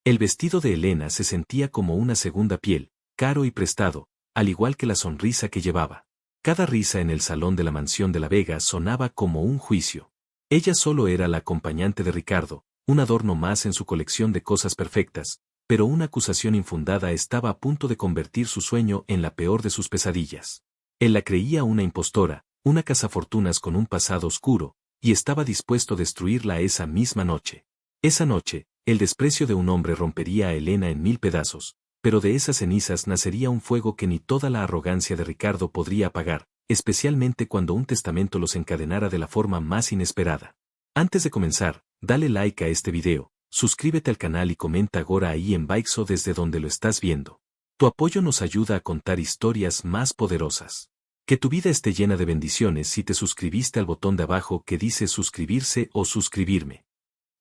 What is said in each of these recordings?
El vestido de Elena se sentía como una segunda piel, caro y prestado, al igual que la sonrisa que llevaba. Cada risa en el salón de la mansión de la Vega sonaba como un juicio. Ella solo era la acompañante de Ricardo, un adorno más en su colección de cosas perfectas, pero una acusación infundada estaba a punto de convertir su sueño en la peor de sus pesadillas. Él la creía una impostora, una cazafortunas con un pasado oscuro, y estaba dispuesto a destruirla esa misma noche. Esa noche, el desprecio de un hombre rompería a Elena en 1000 pedazos, pero de esas cenizas nacería un fuego que ni toda la arrogancia de Ricardo podría apagar, especialmente cuando un testamento los encadenara de la forma más inesperada. Antes de comenzar, dale like a este video, suscríbete al canal y comenta ahora ahí en Baixo desde donde lo estás viendo. Tu apoyo nos ayuda a contar historias más poderosas. Que tu vida esté llena de bendiciones si te suscribiste al botón de abajo que dice suscribirse o suscribirme.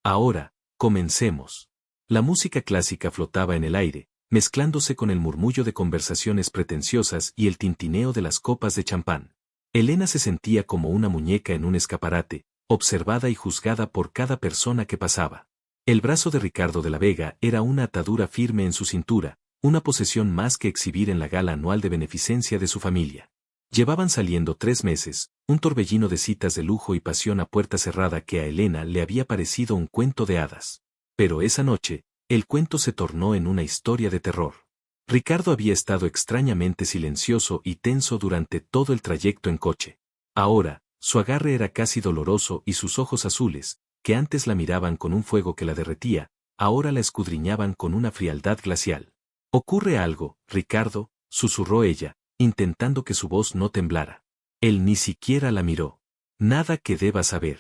Ahora, comencemos. La música clásica flotaba en el aire, mezclándose con el murmullo de conversaciones pretenciosas y el tintineo de las copas de champán. Elena se sentía como una muñeca en un escaparate, observada y juzgada por cada persona que pasaba. El brazo de Ricardo de la Vega era una atadura firme en su cintura, una posesión más que exhibir en la gala anual de beneficencia de su familia. Llevaban saliendo 3 meses, un torbellino de citas de lujo y pasión a puerta cerrada que a Elena le había parecido un cuento de hadas. Pero esa noche, el cuento se tornó en una historia de terror. Ricardo había estado extrañamente silencioso y tenso durante todo el trayecto en coche. Ahora, su agarre era casi doloroso y sus ojos azules, que antes la miraban con un fuego que la derretía, ahora la escudriñaban con una frialdad glacial. «¿Ocurre algo, Ricardo?», susurró ella, intentando que su voz no temblara. Él ni siquiera la miró. «Nada que deba saber.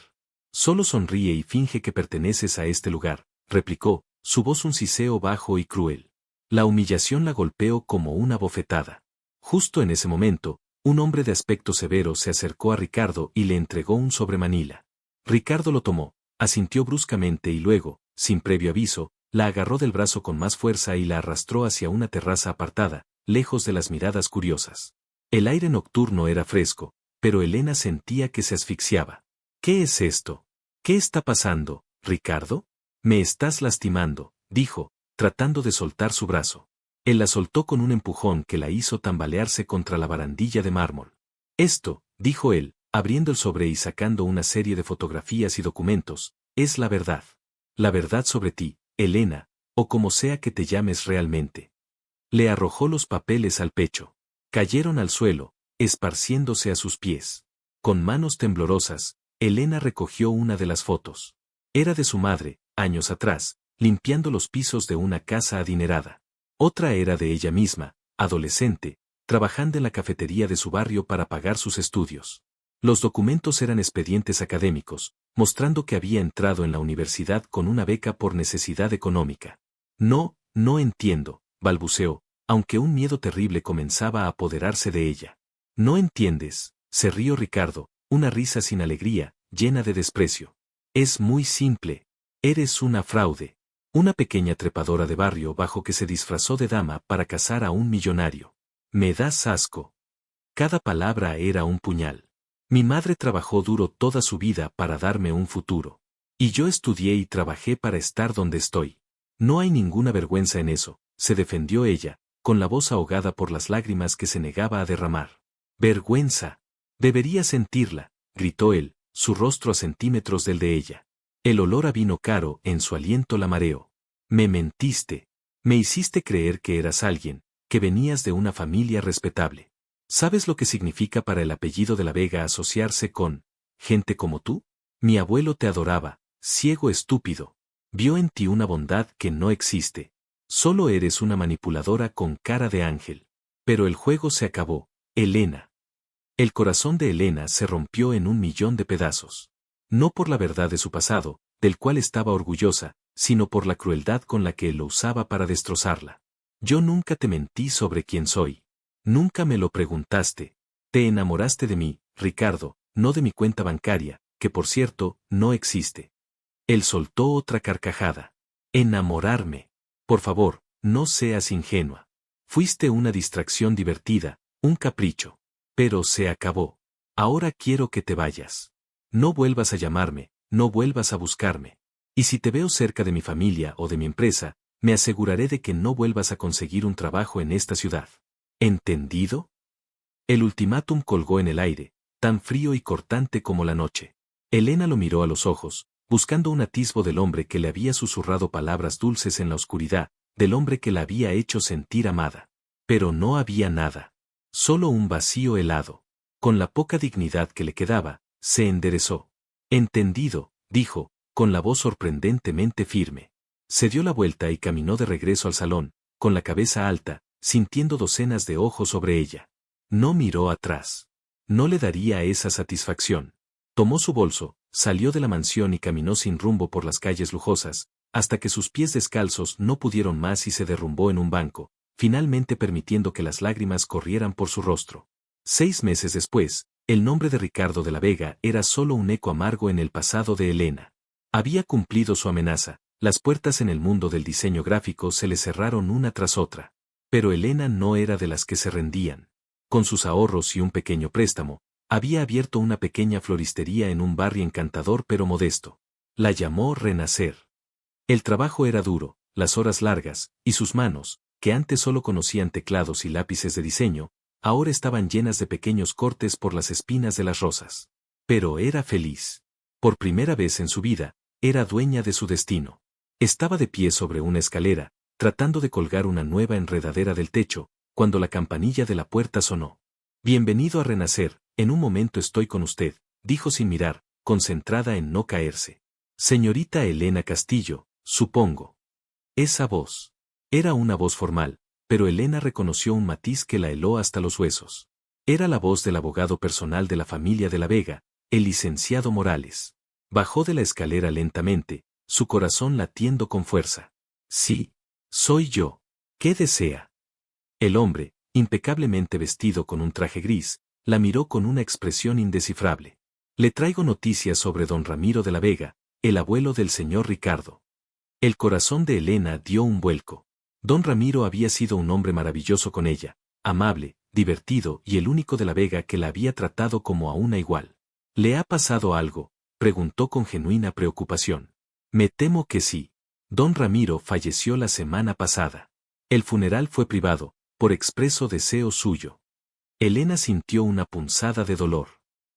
Solo sonríe y finge que perteneces a este lugar», replicó, su voz un siseo bajo y cruel. La humillación la golpeó como una bofetada. Justo en ese momento, un hombre de aspecto severo se acercó a Ricardo y le entregó un sobremanila. Ricardo lo tomó, asintió bruscamente y luego, sin previo aviso, la agarró del brazo con más fuerza y la arrastró hacia una terraza apartada, lejos de las miradas curiosas. El aire nocturno era fresco, pero Elena sentía que se asfixiaba. «¿Qué es esto? ¿Qué está pasando, Ricardo? Me estás lastimando», dijo, tratando de soltar su brazo. Él la soltó con un empujón que la hizo tambalearse contra la barandilla de mármol. «Esto», dijo él, abriendo el sobre y sacando una serie de fotografías y documentos, «es la verdad. La verdad sobre ti, Elena, o como sea que te llames realmente». Le arrojó los papeles al pecho. Cayeron al suelo, esparciéndose a sus pies. Con manos temblorosas, Elena recogió una de las fotos. Era de su madre, años atrás, limpiando los pisos de una casa adinerada. Otra era de ella misma, adolescente, trabajando en la cafetería de su barrio para pagar sus estudios. Los documentos eran expedientes académicos, mostrando que había entrado en la universidad con una beca por necesidad económica. «No entiendo», balbuceó, aunque un miedo terrible comenzaba a apoderarse de ella. «¿No entiendes?», se rió Ricardo, una risa sin alegría, llena de desprecio. «Es muy simple. Eres una fraude. Una pequeña trepadora de barrio bajo que se disfrazó de dama para casar a un millonario. Me das asco». Cada palabra era un puñal. «Mi madre trabajó duro toda su vida para darme un futuro. Y yo estudié y trabajé para estar donde estoy. No hay ninguna vergüenza en eso», se defendió ella, con la voz ahogada por las lágrimas que se negaba a derramar. «Vergüenza. Debería sentirla», gritó él, su rostro a centímetros del de ella. El olor a vino caro en su aliento la mareó. «Me mentiste. Me hiciste creer que eras alguien, que venías de una familia respetable. ¿Sabes lo que significa para el apellido de la Vega asociarse con gente como tú? Mi abuelo te adoraba, ciego estúpido. Vio en ti una bondad que no existe. Solo eres una manipuladora con cara de ángel». Pero el juego se acabó, Elena. El corazón de Elena se rompió en 1.000.000 de pedazos. No por la verdad de su pasado, del cual estaba orgullosa, sino por la crueldad con la que él lo usaba para destrozarla. «Yo nunca te mentí sobre quién soy. Nunca me lo preguntaste. Te enamoraste de mí, Ricardo, no de mi cuenta bancaria, que por cierto, no existe». Él soltó otra carcajada. «Enamorarme. Por favor, no seas ingenua. Fuiste una distracción divertida, un capricho. Pero se acabó. Ahora quiero que te vayas. No vuelvas a llamarme, no vuelvas a buscarme. Y si te veo cerca de mi familia o de mi empresa, me aseguraré de que no vuelvas a conseguir un trabajo en esta ciudad. ¿Entendido? El ultimátum colgó en el aire, tan frío y cortante como la noche. Elena lo miró a los ojos, buscando un atisbo del hombre que le había susurrado palabras dulces en la oscuridad, del hombre que la había hecho sentir amada. Pero no había nada. Solo un vacío helado. Con la poca dignidad que le quedaba, se enderezó. Entendido, dijo, con la voz sorprendentemente firme. Se dio la vuelta y caminó de regreso al salón, con la cabeza alta, sintiendo docenas de ojos sobre ella. No miró atrás. No le daría esa satisfacción. Tomó su bolso, salió de la mansión y caminó sin rumbo por las calles lujosas, hasta que sus pies descalzos no pudieron más y se derrumbó en un banco, finalmente permitiendo que las lágrimas corrieran por su rostro. 6 meses después, el nombre de Ricardo de la Vega era solo un eco amargo en el pasado de Elena. Había cumplido su amenaza, las puertas en el mundo del diseño gráfico se le cerraron una tras otra. Pero Elena no era de las que se rendían. Con sus ahorros y un pequeño préstamo, había abierto una pequeña floristería en un barrio encantador pero modesto. La llamó Renacer. El trabajo era duro, las horas largas, y sus manos, que antes solo conocían teclados y lápices de diseño, ahora estaban llenas de pequeños cortes por las espinas de las rosas. Pero era feliz. Por primera vez en su vida, era dueña de su destino. Estaba de pie sobre una escalera, tratando de colgar una nueva enredadera del techo, cuando la campanilla de la puerta sonó. Bienvenido a Renacer, en un momento estoy con usted, dijo sin mirar, concentrada en no caerse. Señorita Elena Castillo, supongo. Esa voz. Era una voz formal, pero Elena reconoció un matiz que la heló hasta los huesos. Era la voz del abogado personal de la familia de la Vega, el licenciado Morales. Bajó de la escalera lentamente, su corazón latiendo con fuerza. Sí, soy yo. ¿Qué desea? El hombre, impecablemente vestido con un traje gris, la miró con una expresión indescifrable. Le traigo noticias sobre don Ramiro de la Vega, el abuelo del señor Ricardo. El corazón de Elena dio un vuelco. Don Ramiro había sido un hombre maravilloso con ella, amable, divertido y el único de la Vega que la había tratado como a una igual. ¿Le ha pasado algo?, preguntó con genuina preocupación. Me temo que sí. Don Ramiro falleció la semana pasada. El funeral fue privado, por expreso deseo suyo. Elena sintió una punzada de dolor.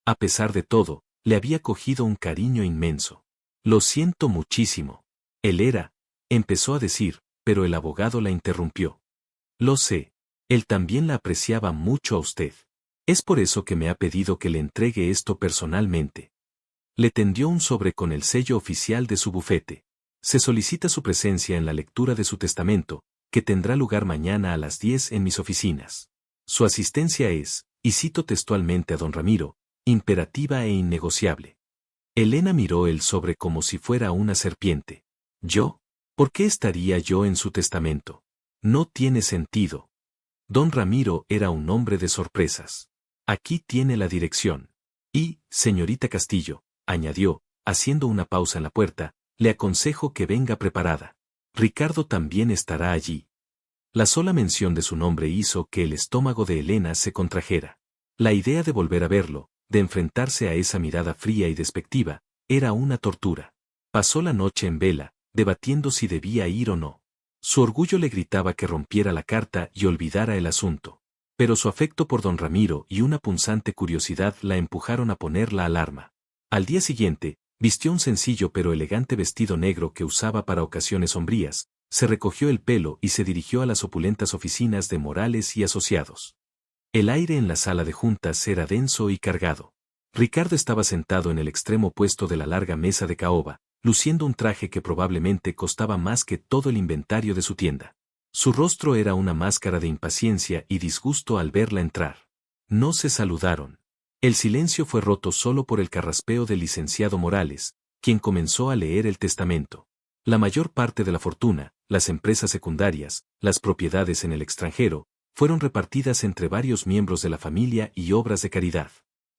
A pesar de todo, le había cogido un cariño inmenso. Lo siento muchísimo. Él era, empezó a decir, pero el abogado la interrumpió. Lo sé. Él también la apreciaba mucho a usted. Es por eso que me ha pedido que le entregue esto personalmente. Le tendió un sobre con el sello oficial de su bufete. Se solicita su presencia en la lectura de su testamento, que tendrá lugar mañana a las 10 en mis oficinas. Su asistencia es, y cito textualmente a don Ramiro, imperativa e innegociable. Elena miró el sobre como si fuera una serpiente. ¿Yo? ¿Por qué estaría yo en su testamento? No tiene sentido. Don Ramiro era un hombre de sorpresas. Aquí tiene la dirección. Y, señorita Castillo, añadió, haciendo una pausa en la puerta, le aconsejo que venga preparada. Ricardo también estará allí. La sola mención de su nombre hizo que el estómago de Elena se contrajera. La idea de volver a verlo, de enfrentarse a esa mirada fría y despectiva, era una tortura. Pasó la noche en vela, debatiendo si debía ir o no. Su orgullo le gritaba que rompiera la carta y olvidara el asunto. Pero su afecto por don Ramiro y una punzante curiosidad la empujaron a poner la alarma. Al día siguiente, vistió un sencillo pero elegante vestido negro que usaba para ocasiones sombrías, se recogió el pelo y se dirigió a las opulentas oficinas de Morales y Asociados. El aire en la sala de juntas era denso y cargado. Ricardo estaba sentado en el extremo opuesto de la larga mesa de caoba, luciendo un traje que probablemente costaba más que todo el inventario de su tienda. Su rostro era una máscara de impaciencia y disgusto al verla entrar. No se saludaron. El silencio fue roto solo por el carraspeo del licenciado Morales, quien comenzó a leer el testamento. La mayor parte de la fortuna, las empresas secundarias, las propiedades en el extranjero, fueron repartidas entre varios miembros de la familia y obras de caridad.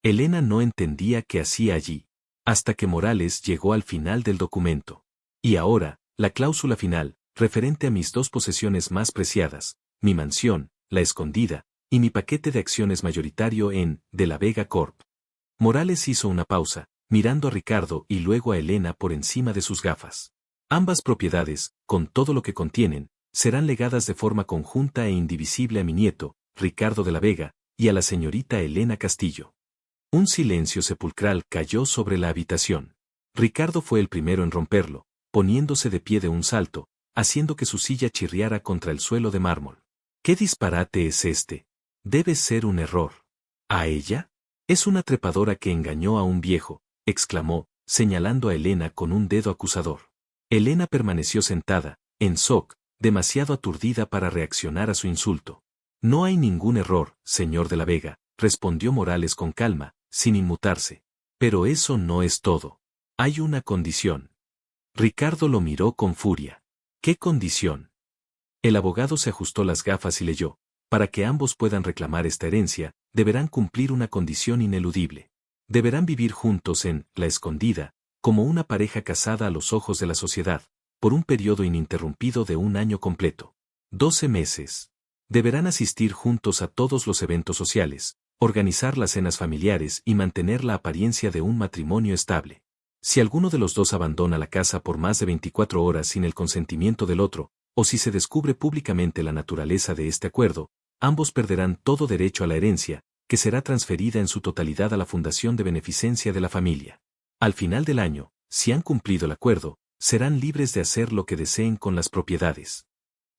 Elena no entendía qué hacía allí, hasta que Morales llegó al final del documento. Y ahora, la cláusula final, referente a mis 2 posesiones más preciadas, mi mansión, La Escondida, y mi paquete de acciones mayoritario en De la Vega Corp. Morales hizo una pausa, mirando a Ricardo y luego a Elena por encima de sus gafas. Ambas propiedades, con todo lo que contienen, serán legadas de forma conjunta e indivisible a mi nieto, Ricardo de la Vega, y a la señorita Elena Castillo. Un silencio sepulcral cayó sobre la habitación. Ricardo fue el primero en romperlo, poniéndose de pie de un salto, haciendo que su silla chirriara contra el suelo de mármol. ¿Qué disparate es este? Debe ser un error. ¿A ella? Es una trepadora que engañó a un viejo, exclamó, señalando a Elena con un dedo acusador. Elena permaneció sentada, en shock, demasiado aturdida para reaccionar a su insulto. No hay ningún error, señor de la Vega, respondió Morales con calma, sin inmutarse. Pero eso no es todo. Hay una condición. Ricardo lo miró con furia. ¿Qué condición? El abogado se ajustó las gafas y leyó. Para que ambos puedan reclamar esta herencia, deberán cumplir una condición ineludible. Deberán vivir juntos en La Escondida, como una pareja casada a los ojos de la sociedad, por un periodo ininterrumpido de 1 año completo. 12 meses. Deberán asistir juntos a todos los eventos sociales, organizar las cenas familiares y mantener la apariencia de un matrimonio estable. Si alguno de los dos abandona la casa por más de 24 horas sin el consentimiento del otro, o si se descubre públicamente la naturaleza de este acuerdo, ambos perderán todo derecho a la herencia, que será transferida en su totalidad a la Fundación de Beneficencia de la Familia. Al final del año, si han cumplido el acuerdo, serán libres de hacer lo que deseen con las propiedades.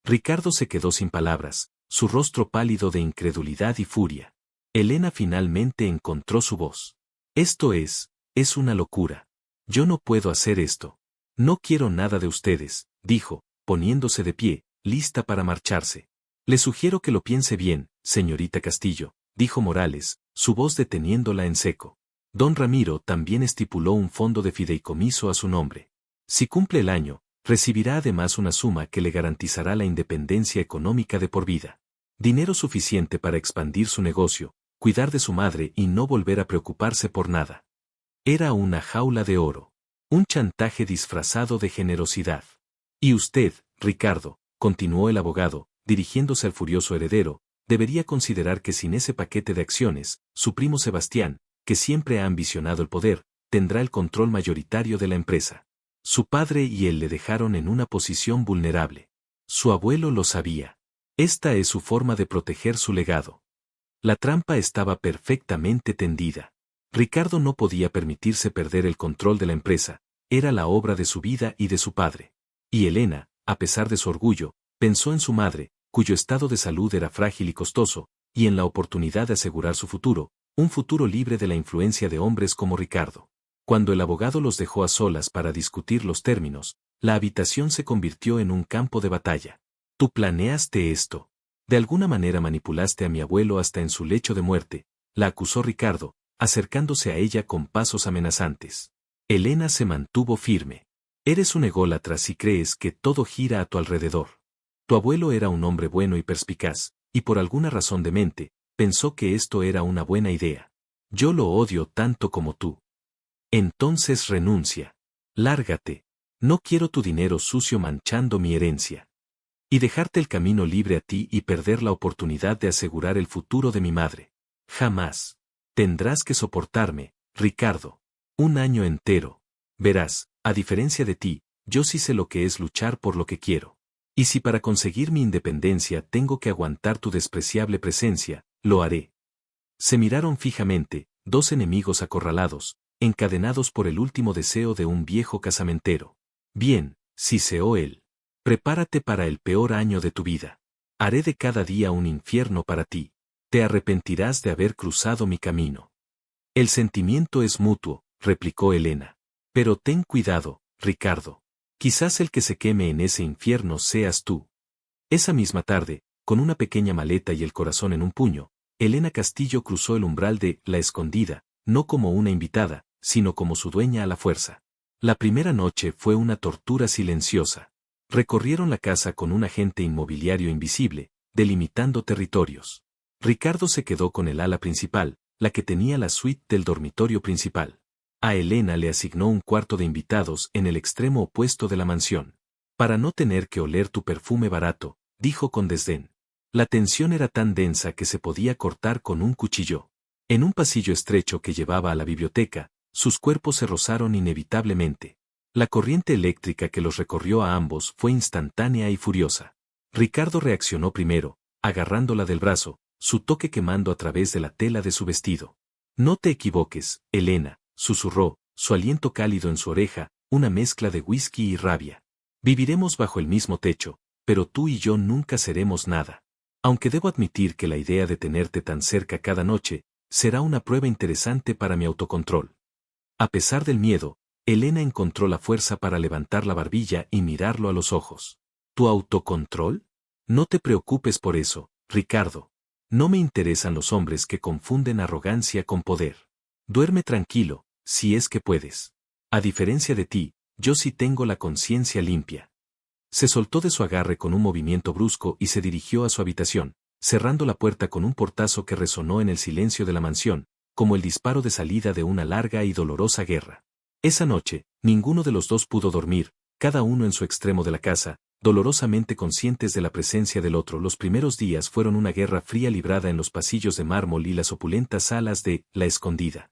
Ricardo se quedó sin palabras, su rostro pálido de incredulidad y furia. Elena finalmente encontró su voz. Esto es una locura. Yo no puedo hacer esto. No quiero nada de ustedes, dijo, poniéndose de pie, lista para marcharse. Le sugiero que lo piense bien, señorita Castillo, dijo Morales, su voz deteniéndola en seco. Don Ramiro también estipuló un fondo de fideicomiso a su nombre. Si cumple el año, recibirá además una suma que le garantizará la independencia económica de por vida. Dinero suficiente para expandir su negocio, cuidar de su madre y no volver a preocuparse por nada. Era una jaula de oro. Un chantaje disfrazado de generosidad. Y usted, Ricardo, continuó el abogado, dirigiéndose al furioso heredero, debería considerar que sin ese paquete de acciones, su primo Sebastián, que siempre ha ambicionado el poder, tendrá el control mayoritario de la empresa. Su padre y él le dejaron en una posición vulnerable. Su abuelo lo sabía. Esta es su forma de proteger su legado. La trampa estaba perfectamente tendida. Ricardo no podía permitirse perder el control de la empresa, era la obra de su vida y de su padre. Y Elena, a pesar de su orgullo, pensó en su madre, cuyo estado de salud era frágil y costoso, y en la oportunidad de asegurar su futuro, un futuro libre de la influencia de hombres como Ricardo. Cuando el abogado los dejó a solas para discutir los términos, la habitación se convirtió en un campo de batalla. Tú planeaste esto. De alguna manera manipulaste a mi abuelo hasta en su lecho de muerte, la acusó Ricardo, acercándose a ella con pasos amenazantes. Elena se mantuvo firme. Eres un ególatra si crees que todo gira a tu alrededor. Tu abuelo era un hombre bueno y perspicaz, y por alguna razón de mente, pensó que esto era una buena idea. Yo lo odio tanto como tú. Entonces renuncia. Lárgate. No quiero tu dinero sucio manchando mi herencia. Y dejarte el camino libre a ti y perder la oportunidad de asegurar el futuro de mi madre. Jamás. Tendrás que soportarme, Ricardo. 1 año entero. Verás, a diferencia de ti, yo sí sé lo que es luchar por lo que quiero. Y si para conseguir mi independencia tengo que aguantar tu despreciable presencia, lo haré. Se miraron fijamente, dos enemigos acorralados, encadenados por el último deseo de un viejo casamentero. Bien, siseó él. Prepárate para el peor año de tu vida. Haré de cada día un infierno para ti. Te arrepentirás de haber cruzado mi camino. El sentimiento es mutuo, replicó Elena. Pero ten cuidado, Ricardo. Quizás el que se queme en ese infierno seas tú. Esa misma tarde, con una pequeña maleta y el corazón en un puño, Elena Castillo cruzó el umbral de La Escondida, no como una invitada, sino como su dueña a la fuerza. La primera noche fue una tortura silenciosa. Recorrieron la casa con un agente inmobiliario invisible, delimitando territorios. Ricardo se quedó con el ala principal, la que tenía la suite del dormitorio principal. A Elena le asignó un cuarto de invitados en el extremo opuesto de la mansión. Para no tener que oler tu perfume barato, dijo con desdén. La tensión era tan densa que se podía cortar con un cuchillo. En un pasillo estrecho que llevaba a la biblioteca, sus cuerpos se rozaron inevitablemente. La corriente eléctrica que los recorrió a ambos fue instantánea y furiosa. Ricardo reaccionó primero, agarrándola del brazo, su toque quemando a través de la tela de su vestido. No te equivoques, Elena, susurró, su aliento cálido en su oreja, una mezcla de whisky y rabia. Viviremos bajo el mismo techo, pero tú y yo nunca seremos nada. Aunque debo admitir que la idea de tenerte tan cerca cada noche será una prueba interesante para mi autocontrol. A pesar del miedo, Elena encontró la fuerza para levantar la barbilla y mirarlo a los ojos. ¿Tu autocontrol? No te preocupes por eso, Ricardo. No me interesan los hombres que confunden arrogancia con poder. Duerme tranquilo, si es que puedes. A diferencia de ti, yo sí tengo la conciencia limpia. Se soltó de su agarre con un movimiento brusco y se dirigió a su habitación, cerrando la puerta con un portazo que resonó en el silencio de la mansión, como el disparo de salida de una larga y dolorosa guerra. Esa noche, ninguno de los dos pudo dormir, cada uno en su extremo de la casa, dolorosamente conscientes de la presencia del otro. Los primeros días fueron una guerra fría librada en los pasillos de mármol y las opulentas salas de La Escondida.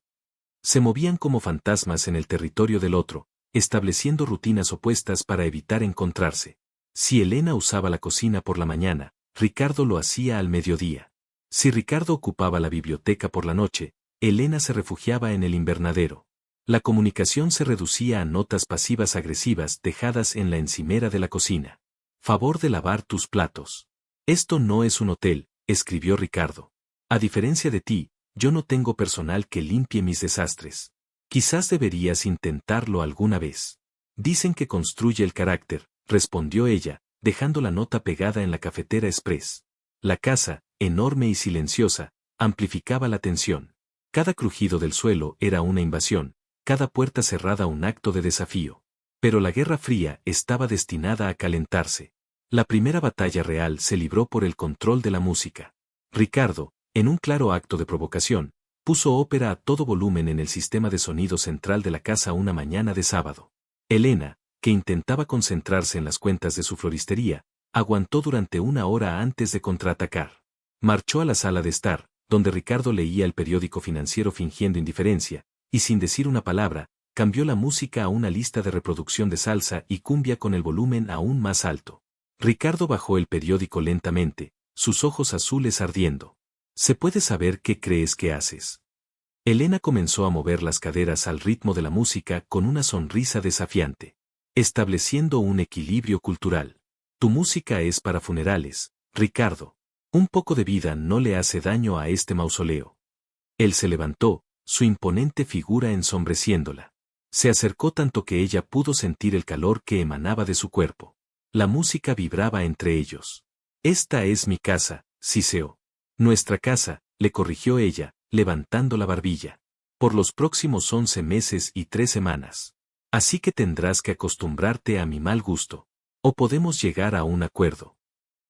Se movían como fantasmas en el territorio del otro, estableciendo rutinas opuestas para evitar encontrarse. Si Elena usaba la cocina por la mañana, Ricardo lo hacía al mediodía. Si Ricardo ocupaba la biblioteca por la noche, Elena se refugiaba en el invernadero. La comunicación se reducía a notas pasivas agresivas dejadas en la encimera de la cocina. Favor de lavar tus platos. Esto no es un hotel, escribió Ricardo. A diferencia de ti, yo no tengo personal que limpie mis desastres. Quizás deberías intentarlo alguna vez. Dicen que construye el carácter, respondió ella, dejando la nota pegada en la cafetera express. La casa, enorme y silenciosa, amplificaba la tensión. Cada crujido del suelo era una invasión, cada puerta cerrada un acto de desafío. Pero la Guerra Fría estaba destinada a calentarse. La primera batalla real se libró por el control de la música. Ricardo, en un claro acto de provocación, puso ópera a todo volumen en el sistema de sonido central de la casa una mañana de sábado. Elena, que intentaba concentrarse en las cuentas de su floristería, aguantó durante una hora antes de contraatacar. Marchó a la sala de estar, donde Ricardo leía el periódico financiero fingiendo indiferencia, y sin decir una palabra, cambió la música a una lista de reproducción de salsa y cumbia con el volumen aún más alto. Ricardo bajó el periódico lentamente, sus ojos azules ardiendo. ¿Se puede saber qué crees que haces? Elena comenzó a mover las caderas al ritmo de la música con una sonrisa desafiante. Estableciendo un equilibrio cultural. Tu música es para funerales, Ricardo. Un poco de vida no le hace daño a este mausoleo. Él se levantó, su imponente figura ensombreciéndola. Se acercó tanto que ella pudo sentir el calor que emanaba de su cuerpo. La música vibraba entre ellos. Esta es mi casa, siseó. Nuestra casa, le corrigió ella, levantando la barbilla. Por los próximos 11 meses y 3 semanas. Así que tendrás que acostumbrarte a mi mal gusto. O podemos llegar a un acuerdo.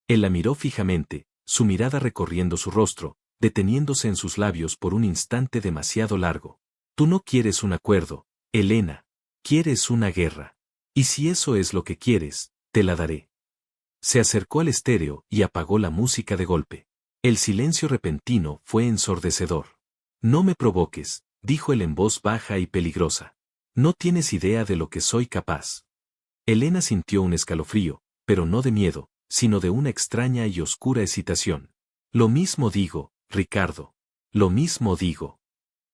Él la miró fijamente, su mirada recorriendo su rostro, deteniéndose en sus labios por un instante demasiado largo. Tú no quieres un acuerdo, Elena. Quieres una guerra. Y si eso es lo que quieres, te la daré. Se acercó al estéreo y apagó la música de golpe. El silencio repentino fue ensordecedor. No me provoques, dijo él en voz baja y peligrosa. No tienes idea de lo que soy capaz. Elena sintió un escalofrío, pero no de miedo, sino de una extraña y oscura excitación. Lo mismo digo, Ricardo. Lo mismo digo.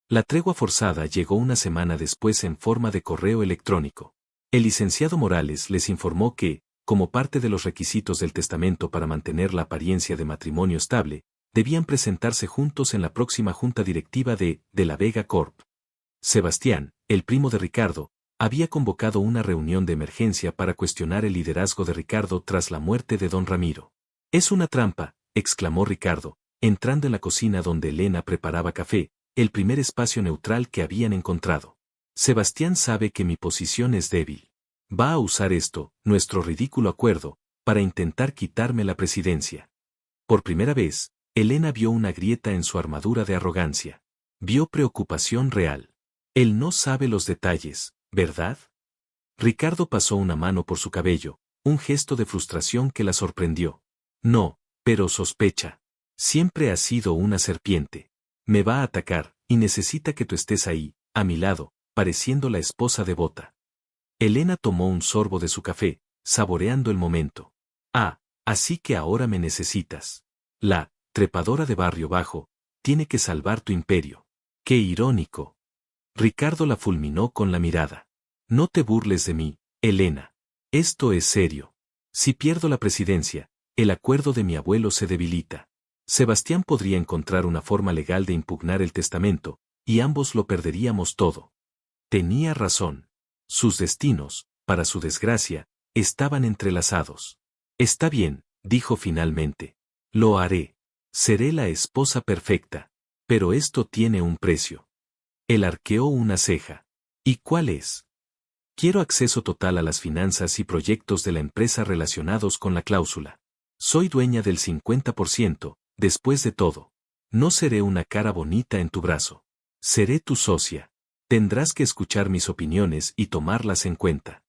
La tregua forzada llegó una semana después en forma de correo electrónico. El licenciado Morales les informó que, como parte de los requisitos del testamento para mantener la apariencia de matrimonio estable, debían presentarse juntos en la próxima junta directiva de la Vega Corp. Sebastián, el primo de Ricardo, había convocado una reunión de emergencia para cuestionar el liderazgo de Ricardo tras la muerte de don Ramiro. Es una trampa, exclamó Ricardo, entrando en la cocina donde Elena preparaba café, el primer espacio neutral que habían encontrado. Sebastián sabe que mi posición es débil. Va a usar esto, nuestro ridículo acuerdo, para intentar quitarme la presidencia. Por primera vez, Elena vio una grieta en su armadura de arrogancia. Vio preocupación real. Él no sabe los detalles, ¿verdad? Ricardo pasó una mano por su cabello, un gesto de frustración que la sorprendió. No, pero sospecha. Siempre ha sido una serpiente. Me va a atacar, y necesita que tú estés ahí, a mi lado, pareciendo la esposa devota. Elena tomó un sorbo de su café, saboreando el momento. Ah, así que ahora me necesitas. La trepadora de barrio bajo tiene que salvar tu imperio. ¡Qué irónico! Ricardo la fulminó con la mirada. No te burles de mí, Elena. Esto es serio. Si pierdo la presidencia, el acuerdo de mi abuelo se debilita. Sebastián podría encontrar una forma legal de impugnar el testamento, y ambos lo perderíamos todo. Tenía razón. Sus destinos, para su desgracia, estaban entrelazados. Está bien, dijo finalmente. Lo haré. Seré la esposa perfecta. Pero esto tiene un precio. Él arqueó una ceja. ¿Y cuál es? Quiero acceso total a las finanzas y proyectos de la empresa relacionados con la cláusula. Soy dueña del 50%, después de todo. No seré una cara bonita en tu brazo. Seré tu socia. Tendrás que escuchar mis opiniones y tomarlas en cuenta.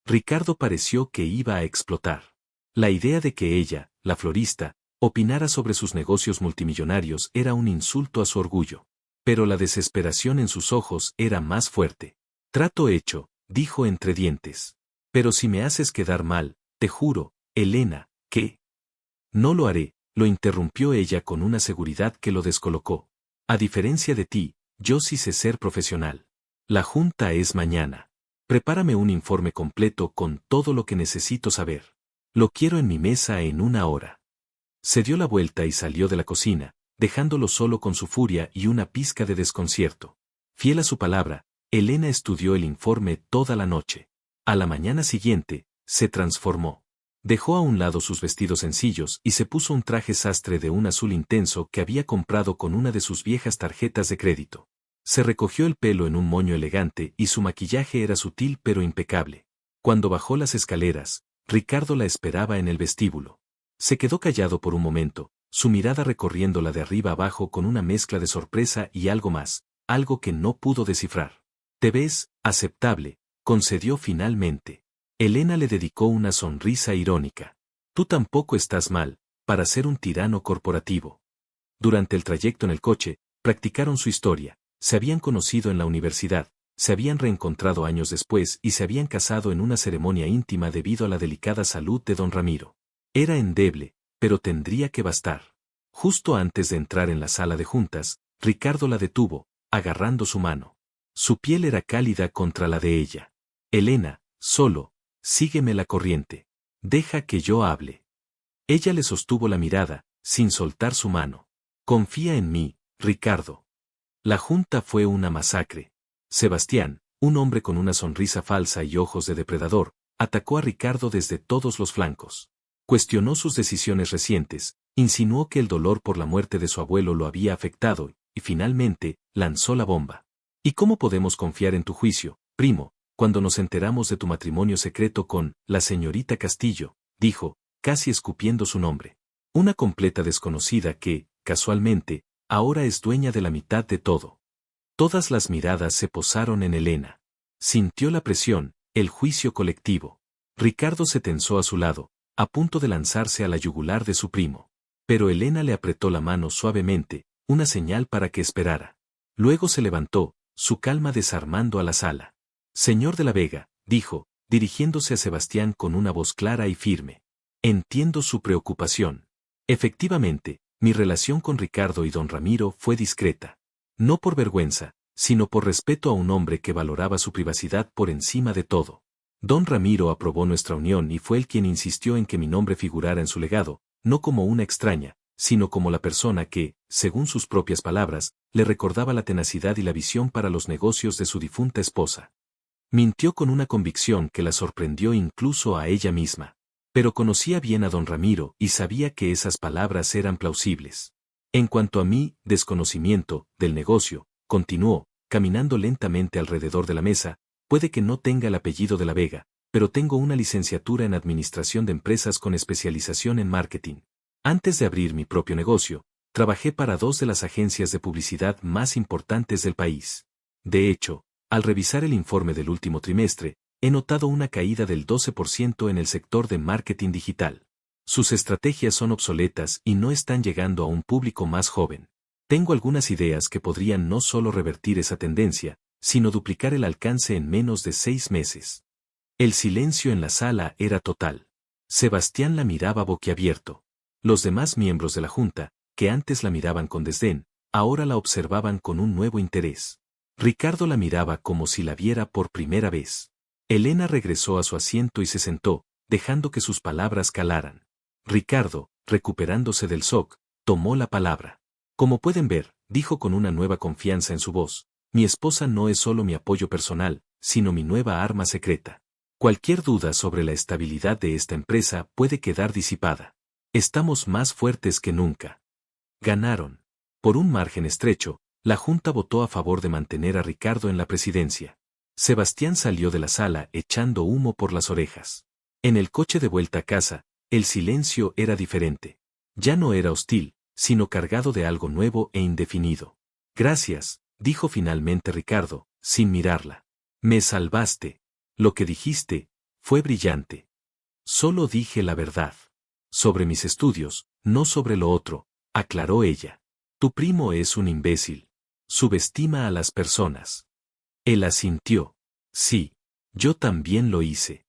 Ricardo pareció que iba a explotar. La idea de que ella, la florista, opinara sobre sus negocios multimillonarios era un insulto a su orgullo. Pero la desesperación en sus ojos era más fuerte. Trato hecho, dijo entre dientes. Pero si me haces quedar mal, te juro, Elena, que... No lo haré, lo interrumpió ella con una seguridad que lo descolocó. A diferencia de ti, yo sí sé ser profesional. La junta es mañana. Prepárame un informe completo con todo lo que necesito saber. Lo quiero en mi mesa en 1 hora. Se dio la vuelta y salió de la cocina, dejándolo solo con su furia y una pizca de desconcierto. Fiel a su palabra, Elena estudió el informe toda la noche. A la mañana siguiente, se transformó. Dejó a un lado sus vestidos sencillos y se puso un traje sastre de un azul intenso que había comprado con una de sus viejas tarjetas de crédito. Se recogió el pelo en un moño elegante y su maquillaje era sutil pero impecable. Cuando bajó las escaleras, Ricardo la esperaba en el vestíbulo. Se quedó callado por un momento, su mirada recorriéndola de arriba abajo con una mezcla de sorpresa y algo más, algo que no pudo descifrar. «Te ves aceptable», concedió finalmente. Elena le dedicó una sonrisa irónica. «Tú tampoco estás mal, para ser un tirano corporativo». Durante el trayecto en el coche, practicaron su historia, se habían conocido en la universidad, se habían reencontrado años después y se habían casado en una ceremonia íntima debido a la delicada salud de don Ramiro. Era endeble, pero tendría que bastar. Justo antes de entrar en la sala de juntas, Ricardo la detuvo, agarrando su mano. Su piel era cálida contra la de ella. «Elena, solo, sígueme la corriente. Deja que yo hable». Ella le sostuvo la mirada, sin soltar su mano. «Confía en mí, Ricardo». La junta fue una masacre. Sebastián, un hombre con una sonrisa falsa y ojos de depredador, atacó a Ricardo desde todos los flancos. Cuestionó sus decisiones recientes, insinuó que el dolor por la muerte de su abuelo lo había afectado, y finalmente, lanzó la bomba. «¿Y cómo podemos confiar en tu juicio, primo, cuando nos enteramos de tu matrimonio secreto con la señorita Castillo?», dijo, casi escupiendo su nombre. Una completa desconocida que, casualmente, ahora es dueña de la mitad de todo. Todas las miradas se posaron en Elena. Sintió la presión, el juicio colectivo. Ricardo se tensó a su lado, a punto de lanzarse a la yugular de su primo. Pero Elena le apretó la mano suavemente, una señal para que esperara. Luego se levantó, su calma desarmando a la sala. «Señor de la Vega», dijo, dirigiéndose a Sebastián con una voz clara y firme. «Entiendo su preocupación. Efectivamente, mi relación con Ricardo y don Ramiro fue discreta. No por vergüenza, sino por respeto a un hombre que valoraba su privacidad por encima de todo. Don Ramiro aprobó nuestra unión y fue él quien insistió en que mi nombre figurara en su legado, no como una extraña, sino como la persona que, según sus propias palabras, le recordaba la tenacidad y la visión para los negocios de su difunta esposa». Mintió con una convicción que la sorprendió incluso a ella misma. Pero conocía bien a don Ramiro y sabía que esas palabras eran plausibles. «En cuanto a mi desconocimiento del negocio», continuó, caminando lentamente alrededor de la mesa, «puede que no tenga el apellido de la Vega, pero tengo una licenciatura en administración de empresas con especialización en marketing. Antes de abrir mi propio negocio, trabajé para 2 de las agencias de publicidad más importantes del país. De hecho, al revisar el informe del último trimestre, he notado una caída del 12% en el sector de marketing digital. Sus estrategias son obsoletas y no están llegando a un público más joven. Tengo algunas ideas que podrían no solo revertir esa tendencia, sino duplicar el alcance en menos de 6 meses. El silencio en la sala era total. Sebastián la miraba boquiabierto. Los demás miembros de la junta, que antes la miraban con desdén, ahora la observaban con un nuevo interés. Ricardo la miraba como si la viera por primera vez. Elena regresó a su asiento y se sentó, dejando que sus palabras calaran. Ricardo, recuperándose del shock, tomó la palabra. Como pueden ver, dijo con una nueva confianza en su voz, mi esposa no es solo mi apoyo personal, sino mi nueva arma secreta. Cualquier duda sobre la estabilidad de esta empresa puede quedar disipada. Estamos más fuertes que nunca. Ganaron. Por un margen estrecho, la Junta votó a favor de mantener a Ricardo en la presidencia. Sebastián salió de la sala echando humo por las orejas. En el coche de vuelta a casa, el silencio era diferente. Ya no era hostil, sino cargado de algo nuevo e indefinido. Gracias, dijo finalmente Ricardo, sin mirarla. Me salvaste. Lo que dijiste fue brillante. Solo dije la verdad. Sobre mis estudios, no sobre lo otro, aclaró ella. Tu primo es un imbécil. Subestima a las personas. Él asintió. Sí, yo también lo hice.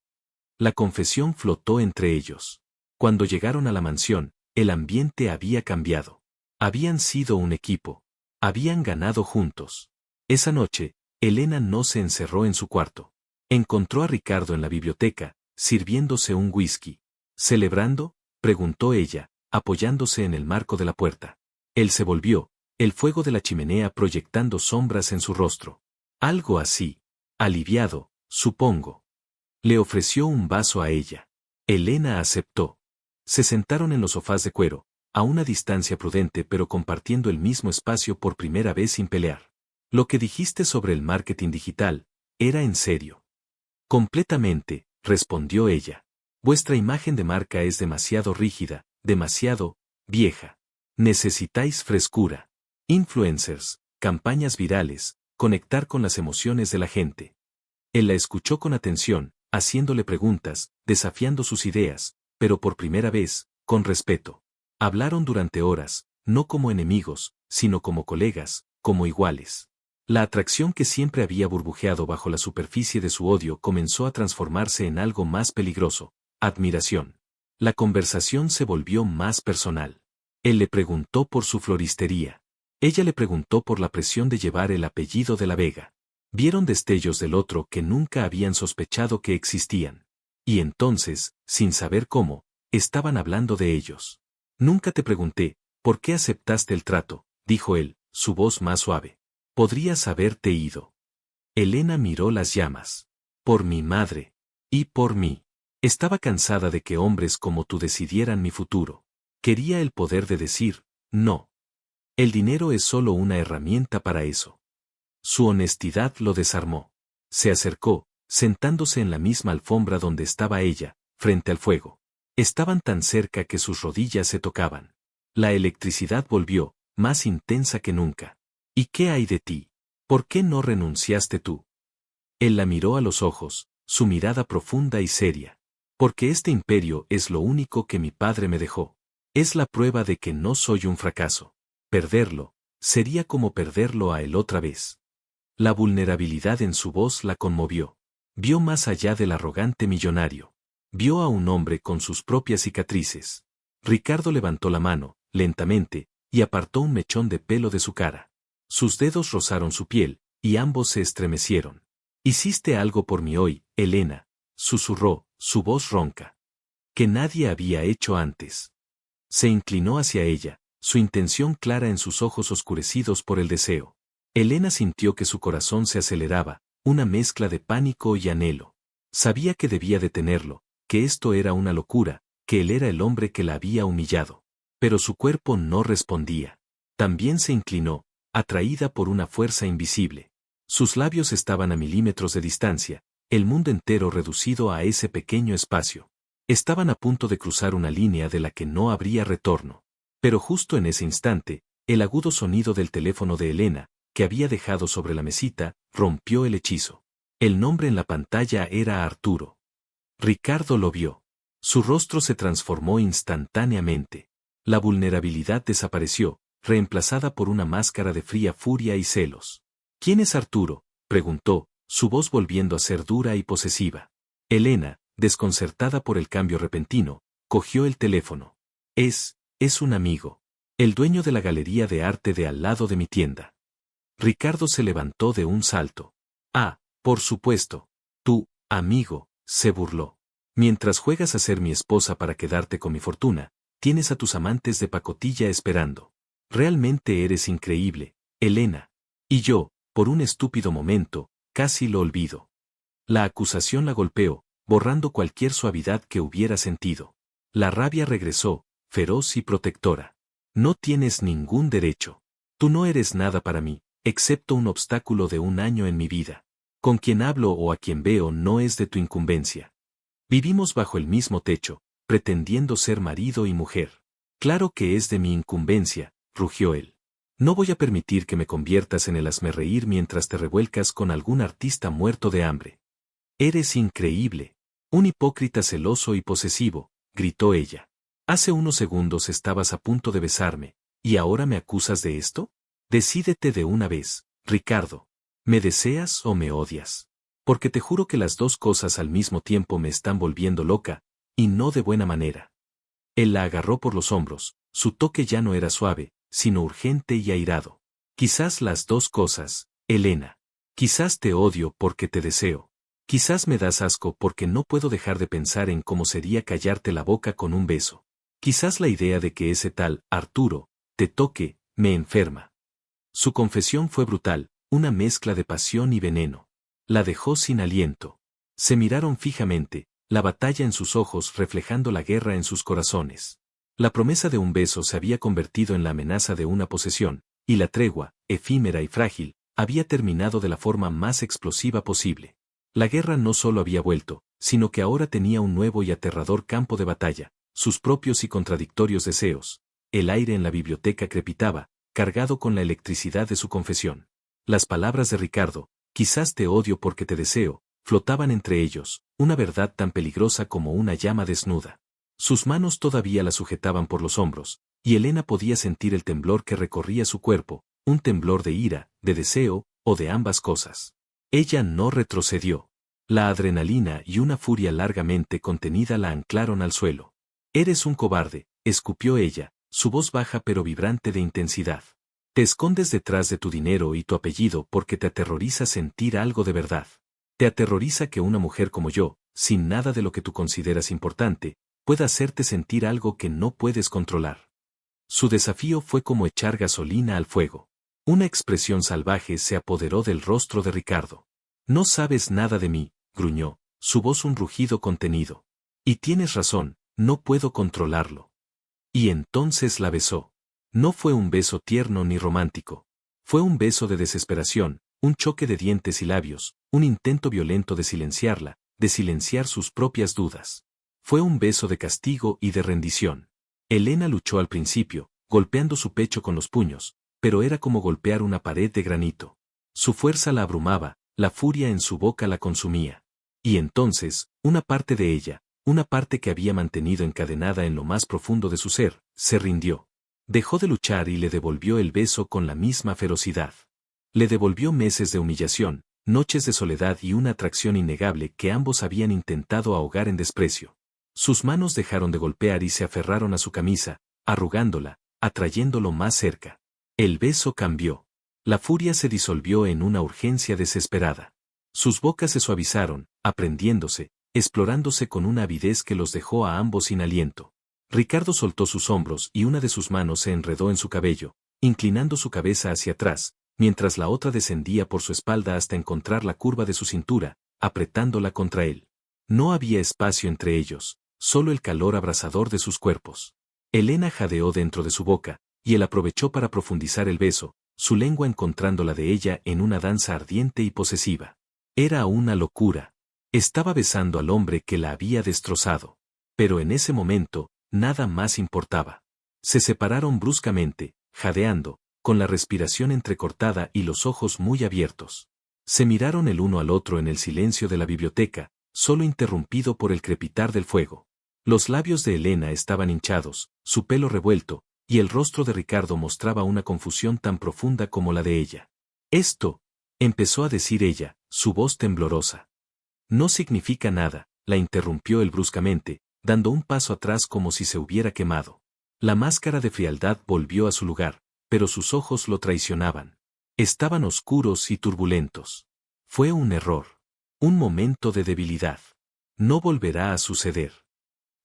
La confesión flotó entre ellos. Cuando llegaron a la mansión, el ambiente había cambiado. Habían sido un equipo. Habían ganado juntos. Esa noche, Elena no se encerró en su cuarto. Encontró a Ricardo en la biblioteca, sirviéndose un whisky. ¿Celebrando?, preguntó ella, apoyándose en el marco de la puerta. Él se volvió, el fuego de la chimenea proyectando sombras en su rostro. Algo así. Aliviado, supongo. Le ofreció un vaso a ella. Elena aceptó. Se sentaron en los sofás de cuero, a una distancia prudente pero compartiendo el mismo espacio por primera vez sin pelear. Lo que dijiste sobre el marketing digital, ¿era en serio? Completamente, respondió ella. Vuestra imagen de marca es demasiado rígida, demasiado vieja. Necesitáis frescura. Influencers, campañas virales, conectar con las emociones de la gente. Él la escuchó con atención, haciéndole preguntas, desafiando sus ideas, pero por primera vez, con respeto. Hablaron durante horas, no como enemigos, sino como colegas, como iguales. La atracción que siempre había burbujeado bajo la superficie de su odio comenzó a transformarse en algo más peligroso, admiración. La conversación se volvió más personal. Él le preguntó por su floristería. Ella le preguntó por la presión de llevar el apellido de la Vega. Vieron destellos del otro que nunca habían sospechado que existían. Y entonces, sin saber cómo, estaban hablando de ellos. Nunca te pregunté, ¿por qué aceptaste el trato?, dijo él, su voz más suave. Podrías haberte ido. Elena miró las llamas. Por mi madre. Y por mí. Estaba cansada de que hombres como tú decidieran mi futuro. Quería el poder de decir, no. El dinero es solo una herramienta para eso. Su honestidad lo desarmó. Se acercó, sentándose en la misma alfombra donde estaba ella, frente al fuego. Estaban tan cerca que sus rodillas se tocaban. La electricidad volvió, más intensa que nunca. ¿Y qué hay de ti? ¿Por qué no renunciaste tú? Él la miró a los ojos, su mirada profunda y seria. Porque este imperio es lo único que mi padre me dejó. Es la prueba de que no soy un fracaso. Perderlo, sería como perderlo a él otra vez. La vulnerabilidad en su voz la conmovió. Vio más allá del arrogante millonario. Vio a un hombre con sus propias cicatrices. Ricardo levantó la mano, lentamente, y apartó un mechón de pelo de su cara. Sus dedos rozaron su piel, y ambos se estremecieron. Hiciste algo por mí hoy, Elena, susurró, su voz ronca. Que nadie había hecho antes. Se inclinó hacia ella, su intención clara en sus ojos oscurecidos por el deseo. Elena sintió que su corazón se aceleraba, una mezcla de pánico y anhelo. Sabía que debía detenerlo, que esto era una locura, que él era el hombre que la había humillado. Pero su cuerpo no respondía. También se inclinó, atraída por una fuerza invisible. Sus labios estaban a milímetros de distancia, el mundo entero reducido a ese pequeño espacio. Estaban a punto de cruzar una línea de la que no habría retorno. Pero justo en ese instante, el agudo sonido del teléfono de Elena, que había dejado sobre la mesita, rompió el hechizo. El nombre en la pantalla era Arturo. Ricardo lo vio. Su rostro se transformó instantáneamente. La vulnerabilidad desapareció, reemplazada por una máscara de fría furia y celos. ¿Quién es Arturo?, preguntó, su voz volviendo a ser dura y posesiva. Elena, desconcertada por el cambio repentino, cogió el teléfono. Es un amigo. El dueño de la galería de arte de al lado de mi tienda. Ricardo se levantó de un salto. Ah, por supuesto. Tú, amigo, se burló. Mientras juegas a ser mi esposa para quedarte con mi fortuna, tienes a tus amantes de pacotilla esperando. Realmente eres increíble, Elena. Y yo, por un estúpido momento, casi lo olvido. La acusación la golpeó, borrando cualquier suavidad que hubiera sentido. La rabia regresó, feroz y protectora. No tienes ningún derecho. Tú no eres nada para mí, excepto un obstáculo de un año en mi vida. Con quien hablo o a quien veo no es de tu incumbencia. Vivimos bajo el mismo techo, pretendiendo ser marido y mujer. Claro que es de mi incumbencia, rugió él. No voy a permitir que me conviertas en el hazmerreír mientras te revuelcas con algún artista muerto de hambre. Eres increíble. Un hipócrita celoso y posesivo, gritó ella. Hace unos segundos estabas a punto de besarme, ¿y ahora me acusas de esto? Decídete de una vez, Ricardo. ¿Me deseas o me odias? Porque te juro que las dos cosas al mismo tiempo me están volviendo loca, y no de buena manera. Él la agarró por los hombros, su toque ya no era suave, sino urgente y airado. Quizás las dos cosas, Elena. Quizás te odio porque te deseo. Quizás me das asco porque no puedo dejar de pensar en cómo sería callarte la boca con un beso. Quizás la idea de que ese tal, Arturo, te toque, me enferma. Su confesión fue brutal, una mezcla de pasión y veneno. La dejó sin aliento. Se miraron fijamente, la batalla en sus ojos reflejando la guerra en sus corazones. La promesa de un beso se había convertido en la amenaza de una posesión, y la tregua, efímera y frágil, había terminado de la forma más explosiva posible. La guerra no solo había vuelto, sino que ahora tenía un nuevo y aterrador campo de batalla, sus propios y contradictorios deseos. El aire en la biblioteca crepitaba, cargado con la electricidad de su confesión. Las palabras de Ricardo, quizás te odio porque te deseo, flotaban entre ellos, una verdad tan peligrosa como una llama desnuda. Sus manos todavía la sujetaban por los hombros, y Elena podía sentir el temblor que recorría su cuerpo, un temblor de ira, de deseo, o de ambas cosas. Ella no retrocedió. La adrenalina y una furia largamente contenida la anclaron al suelo. Eres un cobarde, escupió ella, su voz baja pero vibrante de intensidad. Te escondes detrás de tu dinero y tu apellido porque te aterroriza sentir algo de verdad. Te aterroriza que una mujer como yo, sin nada de lo que tú consideras importante, pueda hacerte sentir algo que no puedes controlar. Su desafío fue como echar gasolina al fuego. Una expresión salvaje se apoderó del rostro de Ricardo. No sabes nada de mí, gruñó, su voz un rugido contenido. Y tienes razón, no puedo controlarlo. Y entonces la besó. No fue un beso tierno ni romántico. Fue un beso de desesperación, un choque de dientes y labios, un intento violento de silenciarla, de silenciar sus propias dudas. Fue un beso de castigo y de rendición. Elena luchó al principio, golpeando su pecho con los puños, pero era como golpear una pared de granito. Su fuerza la abrumaba, la furia en su boca la consumía. Y entonces, una parte de ella, una parte que había mantenido encadenada en lo más profundo de su ser, se rindió. Dejó de luchar y le devolvió el beso con la misma ferocidad. Le devolvió meses de humillación, noches de soledad y una atracción innegable que ambos habían intentado ahogar en desprecio. Sus manos dejaron de golpear y se aferraron a su camisa, arrugándola, atrayéndolo más cerca. El beso cambió. La furia se disolvió en una urgencia desesperada. Sus bocas se suavizaron, aprendiéndose, explorándose con una avidez que los dejó a ambos sin aliento. Ricardo soltó sus hombros y una de sus manos se enredó en su cabello, inclinando su cabeza hacia atrás, mientras la otra descendía por su espalda hasta encontrar la curva de su cintura, apretándola contra él. No había espacio entre ellos, solo el calor abrasador de sus cuerpos. Elena jadeó dentro de su boca, y él aprovechó para profundizar el beso, su lengua encontrando la de ella en una danza ardiente y posesiva. Era una locura. Estaba besando al hombre que la había destrozado. Pero en ese momento, nada más importaba. Se separaron bruscamente, jadeando, con la respiración entrecortada y los ojos muy abiertos. Se miraron el uno al otro en el silencio de la biblioteca, solo interrumpido por el crepitar del fuego. Los labios de Elena estaban hinchados, su pelo revuelto, y el rostro de Ricardo mostraba una confusión tan profunda como la de ella. Esto, empezó a decir ella, su voz temblorosa. No significa nada, la interrumpió él bruscamente, dando un paso atrás como si se hubiera quemado. La máscara de frialdad volvió a su lugar, pero sus ojos lo traicionaban. Estaban oscuros y turbulentos. Fue un error. Un momento de debilidad. No volverá a suceder.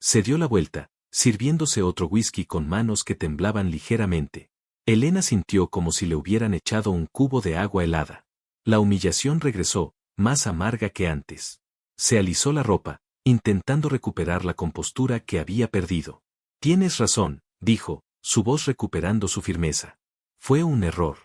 Se dio la vuelta, sirviéndose otro whisky con manos que temblaban ligeramente. Elena sintió como si le hubieran echado un cubo de agua helada. La humillación regresó, más amarga que antes. Se alisó la ropa, intentando recuperar la compostura que había perdido. Tienes razón, dijo, su voz recuperando su firmeza. Fue un error.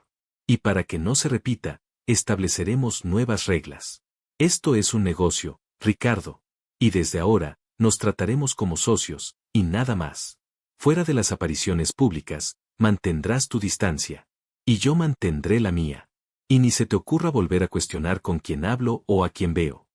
Y para que no se repita, estableceremos nuevas reglas. Esto es un negocio, Ricardo. Y desde ahora, nos trataremos como socios, y nada más. Fuera de las apariciones públicas, mantendrás tu distancia. Y yo mantendré la mía. Y ni se te ocurra volver a cuestionar con quién hablo o a quién veo.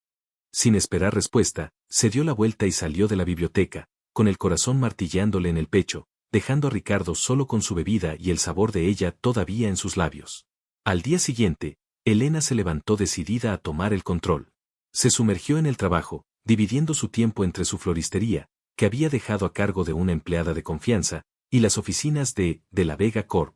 Sin esperar respuesta, se dio la vuelta y salió de la biblioteca, con el corazón martillándole en el pecho, dejando a Ricardo solo con su bebida y el sabor de ella todavía en sus labios. Al día siguiente, Elena se levantó decidida a tomar el control. Se sumergió en el trabajo, dividiendo su tiempo entre su floristería, que había dejado a cargo de una empleada de confianza, y las oficinas de la Vega Corp.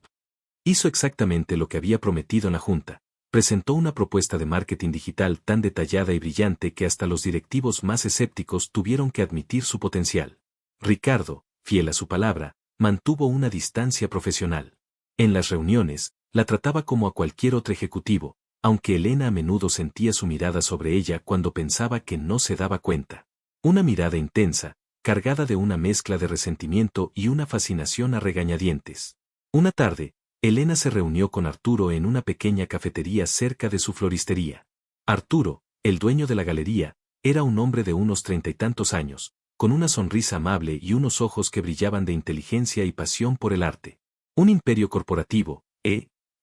Hizo exactamente lo que había prometido en la junta. Presentó una propuesta de marketing digital tan detallada y brillante que hasta los directivos más escépticos tuvieron que admitir su potencial. Ricardo, fiel a su palabra, mantuvo una distancia profesional. En las reuniones, la trataba como a cualquier otro ejecutivo, aunque Elena a menudo sentía su mirada sobre ella cuando pensaba que no se daba cuenta. Una mirada intensa, cargada de una mezcla de resentimiento y una fascinación a regañadientes. Una tarde, Elena se reunió con Arturo en una pequeña cafetería cerca de su floristería. Arturo, el dueño de la galería, era un hombre de unos 30 y tantos años, con una sonrisa amable y unos ojos que brillaban de inteligencia y pasión por el arte. Un imperio corporativo,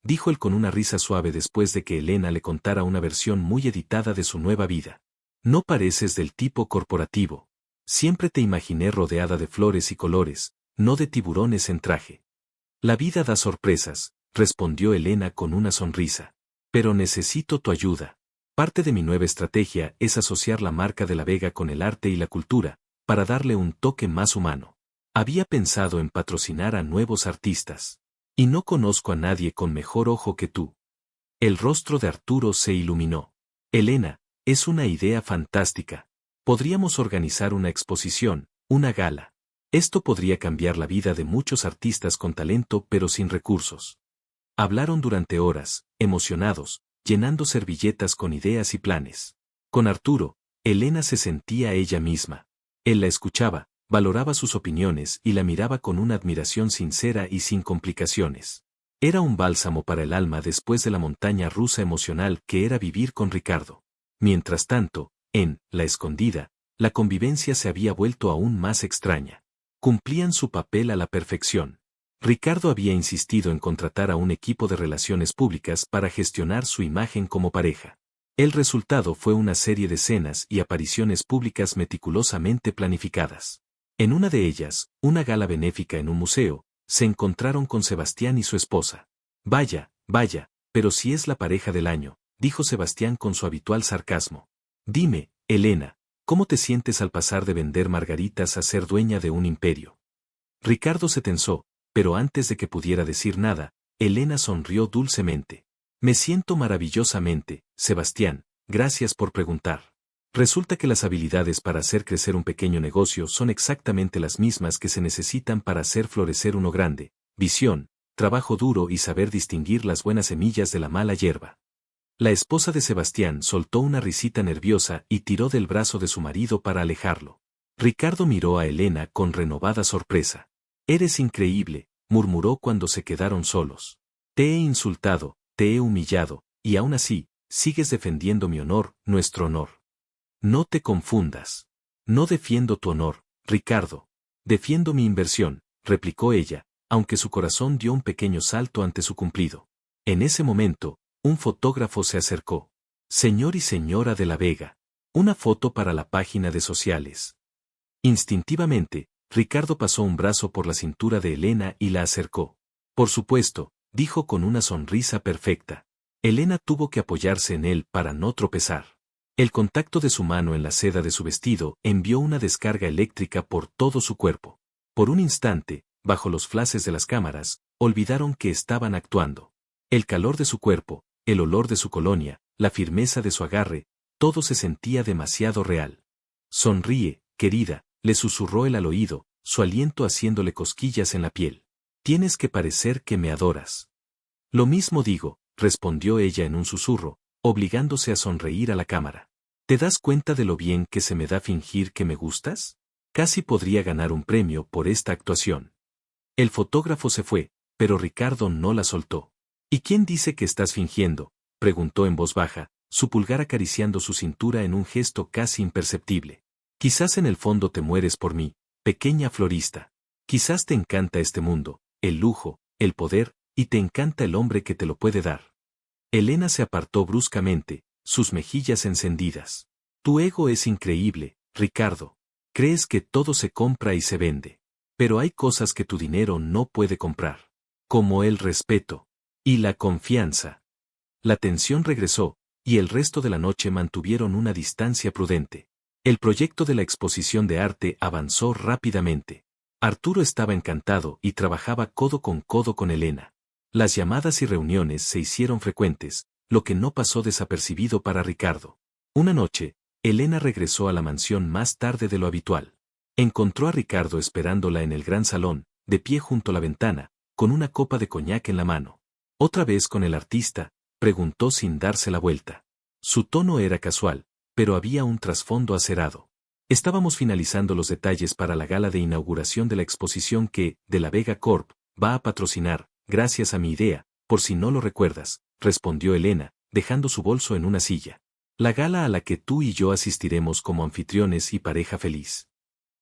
dijo él con una risa suave después de que Elena le contara una versión muy editada de su nueva vida. No pareces del tipo corporativo. Siempre te imaginé rodeada de flores y colores, no de tiburones en traje. La vida da sorpresas, respondió Elena con una sonrisa. Pero necesito tu ayuda. Parte de mi nueva estrategia es asociar la marca de la Vega con el arte y la cultura, para darle un toque más humano. Había pensado en patrocinar a nuevos artistas. Y no conozco a nadie con mejor ojo que tú. El rostro de Arturo se iluminó. Elena, es una idea fantástica. Podríamos organizar una exposición, una gala. Esto podría cambiar la vida de muchos artistas con talento pero sin recursos. Hablaron durante horas, emocionados, llenando servilletas con ideas y planes. Con Arturo, Elena se sentía ella misma. Él la escuchaba, valoraba sus opiniones y la miraba con una admiración sincera y sin complicaciones. Era un bálsamo para el alma después de la montaña rusa emocional que era vivir con Ricardo. Mientras tanto, en La Escondida, la convivencia se había vuelto aún más extraña. Cumplían su papel a la perfección. Ricardo había insistido en contratar a un equipo de relaciones públicas para gestionar su imagen como pareja. El resultado fue una serie de escenas y apariciones públicas meticulosamente planificadas. En una de ellas, una gala benéfica en un museo, se encontraron con Sebastián y su esposa. Vaya, pero si es la pareja del año, dijo Sebastián con su habitual sarcasmo. Dime, Elena, ¿cómo te sientes al pasar de vender margaritas a ser dueña de un imperio? Ricardo se tensó, pero antes de que pudiera decir nada, Elena sonrió dulcemente. Me siento maravillosamente, Sebastián, gracias por preguntar. Resulta que las habilidades para hacer crecer un pequeño negocio son exactamente las mismas que se necesitan para hacer florecer uno grande: visión, trabajo duro y saber distinguir las buenas semillas de la mala hierba. La esposa de Sebastián soltó una risita nerviosa y tiró del brazo de su marido para alejarlo. Ricardo miró a Elena con renovada sorpresa. Eres increíble, murmuró cuando se quedaron solos. Te he insultado, te he humillado, y aún así, sigues defendiendo mi honor, nuestro honor. No te confundas. No defiendo tu honor, Ricardo. Defiendo mi inversión, replicó ella, aunque su corazón dio un pequeño salto ante su cumplido. En ese momento, un fotógrafo se acercó. Señor y señora de la Vega. Una foto para la página de sociales. Instintivamente, Ricardo pasó un brazo por la cintura de Elena y la acercó. Por supuesto, dijo con una sonrisa perfecta. Elena tuvo que apoyarse en él para no tropezar. El contacto de su mano en la seda de su vestido envió una descarga eléctrica por todo su cuerpo. Por un instante, bajo los flashes de las cámaras, olvidaron que estaban actuando. El calor de su cuerpo, el olor de su colonia, la firmeza de su agarre, todo se sentía demasiado real. Sonríe, querida, le susurró él al oído, su aliento haciéndole cosquillas en la piel. Tienes que parecer que me adoras. Lo mismo digo, respondió ella en un susurro, obligándose a sonreír a la cámara. ¿Te das cuenta de lo bien que se me da fingir que me gustas? Casi podría ganar un premio por esta actuación. El fotógrafo se fue, pero Ricardo no la soltó. ¿Y quién dice que estás fingiendo?, preguntó en voz baja, su pulgar acariciando su cintura en un gesto casi imperceptible. Quizás en el fondo te mueres por mí, pequeña florista. Quizás te encanta este mundo, el lujo, el poder, y te encanta el hombre que te lo puede dar. Elena se apartó bruscamente, sus mejillas encendidas. Tu ego es increíble, Ricardo. Crees que todo se compra y se vende. Pero hay cosas que tu dinero no puede comprar. Como el respeto. Y la confianza. La tensión regresó, y el resto de la noche mantuvieron una distancia prudente. El proyecto de la exposición de arte avanzó rápidamente. Arturo estaba encantado y trabajaba codo con Elena. Las llamadas y reuniones se hicieron frecuentes, lo que no pasó desapercibido para Ricardo. Una noche, Elena regresó a la mansión más tarde de lo habitual. Encontró a Ricardo esperándola en el gran salón, de pie junto a la ventana, con una copa de coñac en la mano. ¿Otra vez con el artista?, preguntó sin darse la vuelta. Su tono era casual, pero había un trasfondo acerado. Estábamos finalizando los detalles para la gala de inauguración de la exposición que, de la Vega Corp, va a patrocinar, gracias a mi idea, por si no lo recuerdas, respondió Elena, dejando su bolso en una silla. La gala a la que tú y yo asistiremos como anfitriones y pareja feliz.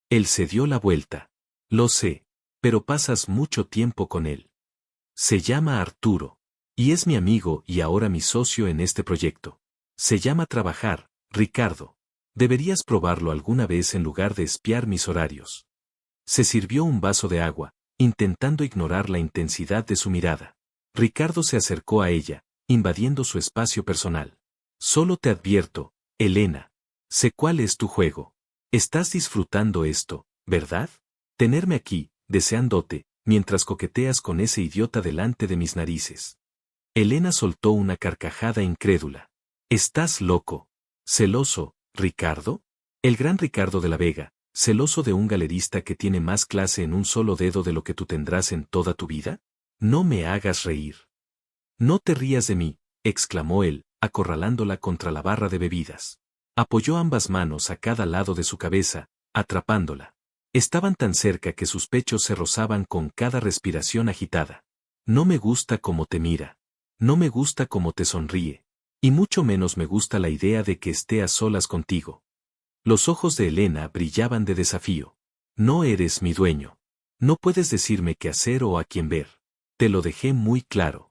Él se dio la vuelta. Lo sé, pero pasas mucho tiempo con él. Se llama Arturo. Y es mi amigo y ahora mi socio en este proyecto. Se llama trabajar, Ricardo. Deberías probarlo alguna vez en lugar de espiar mis horarios. Se sirvió un vaso de agua, intentando ignorar la intensidad de su mirada. Ricardo se acercó a ella, invadiendo su espacio personal. Solo te advierto, Elena. Sé cuál es tu juego. Estás disfrutando esto, ¿verdad? Tenerme aquí, deseándote, mientras coqueteas con ese idiota delante de mis narices. Elena soltó una carcajada incrédula. ¿Estás loco? ¿Celoso, Ricardo? El gran Ricardo de la Vega, celoso de un galerista que tiene más clase en un solo dedo de lo que tú tendrás en toda tu vida. No me hagas reír. No te rías de mí, exclamó él, acorralándola contra la barra de bebidas. Apoyó ambas manos a cada lado de su cabeza, atrapándola. Estaban tan cerca que sus pechos se rozaban con cada respiración agitada. No me gusta cómo te mira. No me gusta cómo te sonríe. Y mucho menos me gusta la idea de que esté a solas contigo. Los ojos de Elena brillaban de desafío. No eres mi dueño. No puedes decirme qué hacer o a quién ver. Te lo dejé muy claro.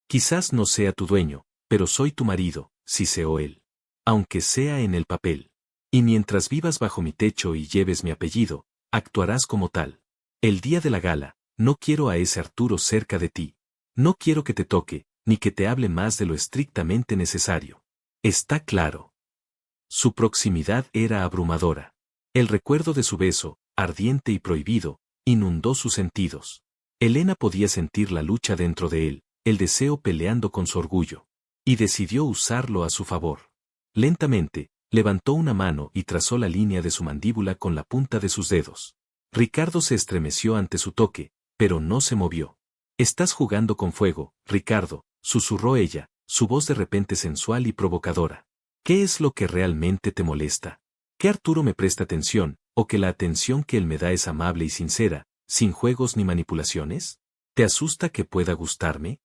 Quizás no sea tu dueño, pero soy tu marido, siseó él. Aunque sea en el papel. Y mientras vivas bajo mi techo y lleves mi apellido, actuarás como tal. El día de la gala, no quiero a ese Arturo cerca de ti. No quiero que te toque, ni que te hable más de lo estrictamente necesario. Está claro. Su proximidad era abrumadora. El recuerdo de su beso, ardiente y prohibido, inundó sus sentidos. Elena podía sentir la lucha dentro de él, el deseo peleando con su orgullo. Y decidió usarlo a su favor. Lentamente, levantó una mano y trazó la línea de su mandíbula con la punta de sus dedos. Ricardo se estremeció ante su toque, pero no se movió. Estás jugando con fuego, Ricardo, susurró ella, su voz de repente sensual y provocadora. ¿Qué es lo que realmente te molesta? ¿Que Arturo me presta atención, o que la atención que él me da es amable y sincera, sin juegos ni manipulaciones? ¿Te asusta que pueda gustarme?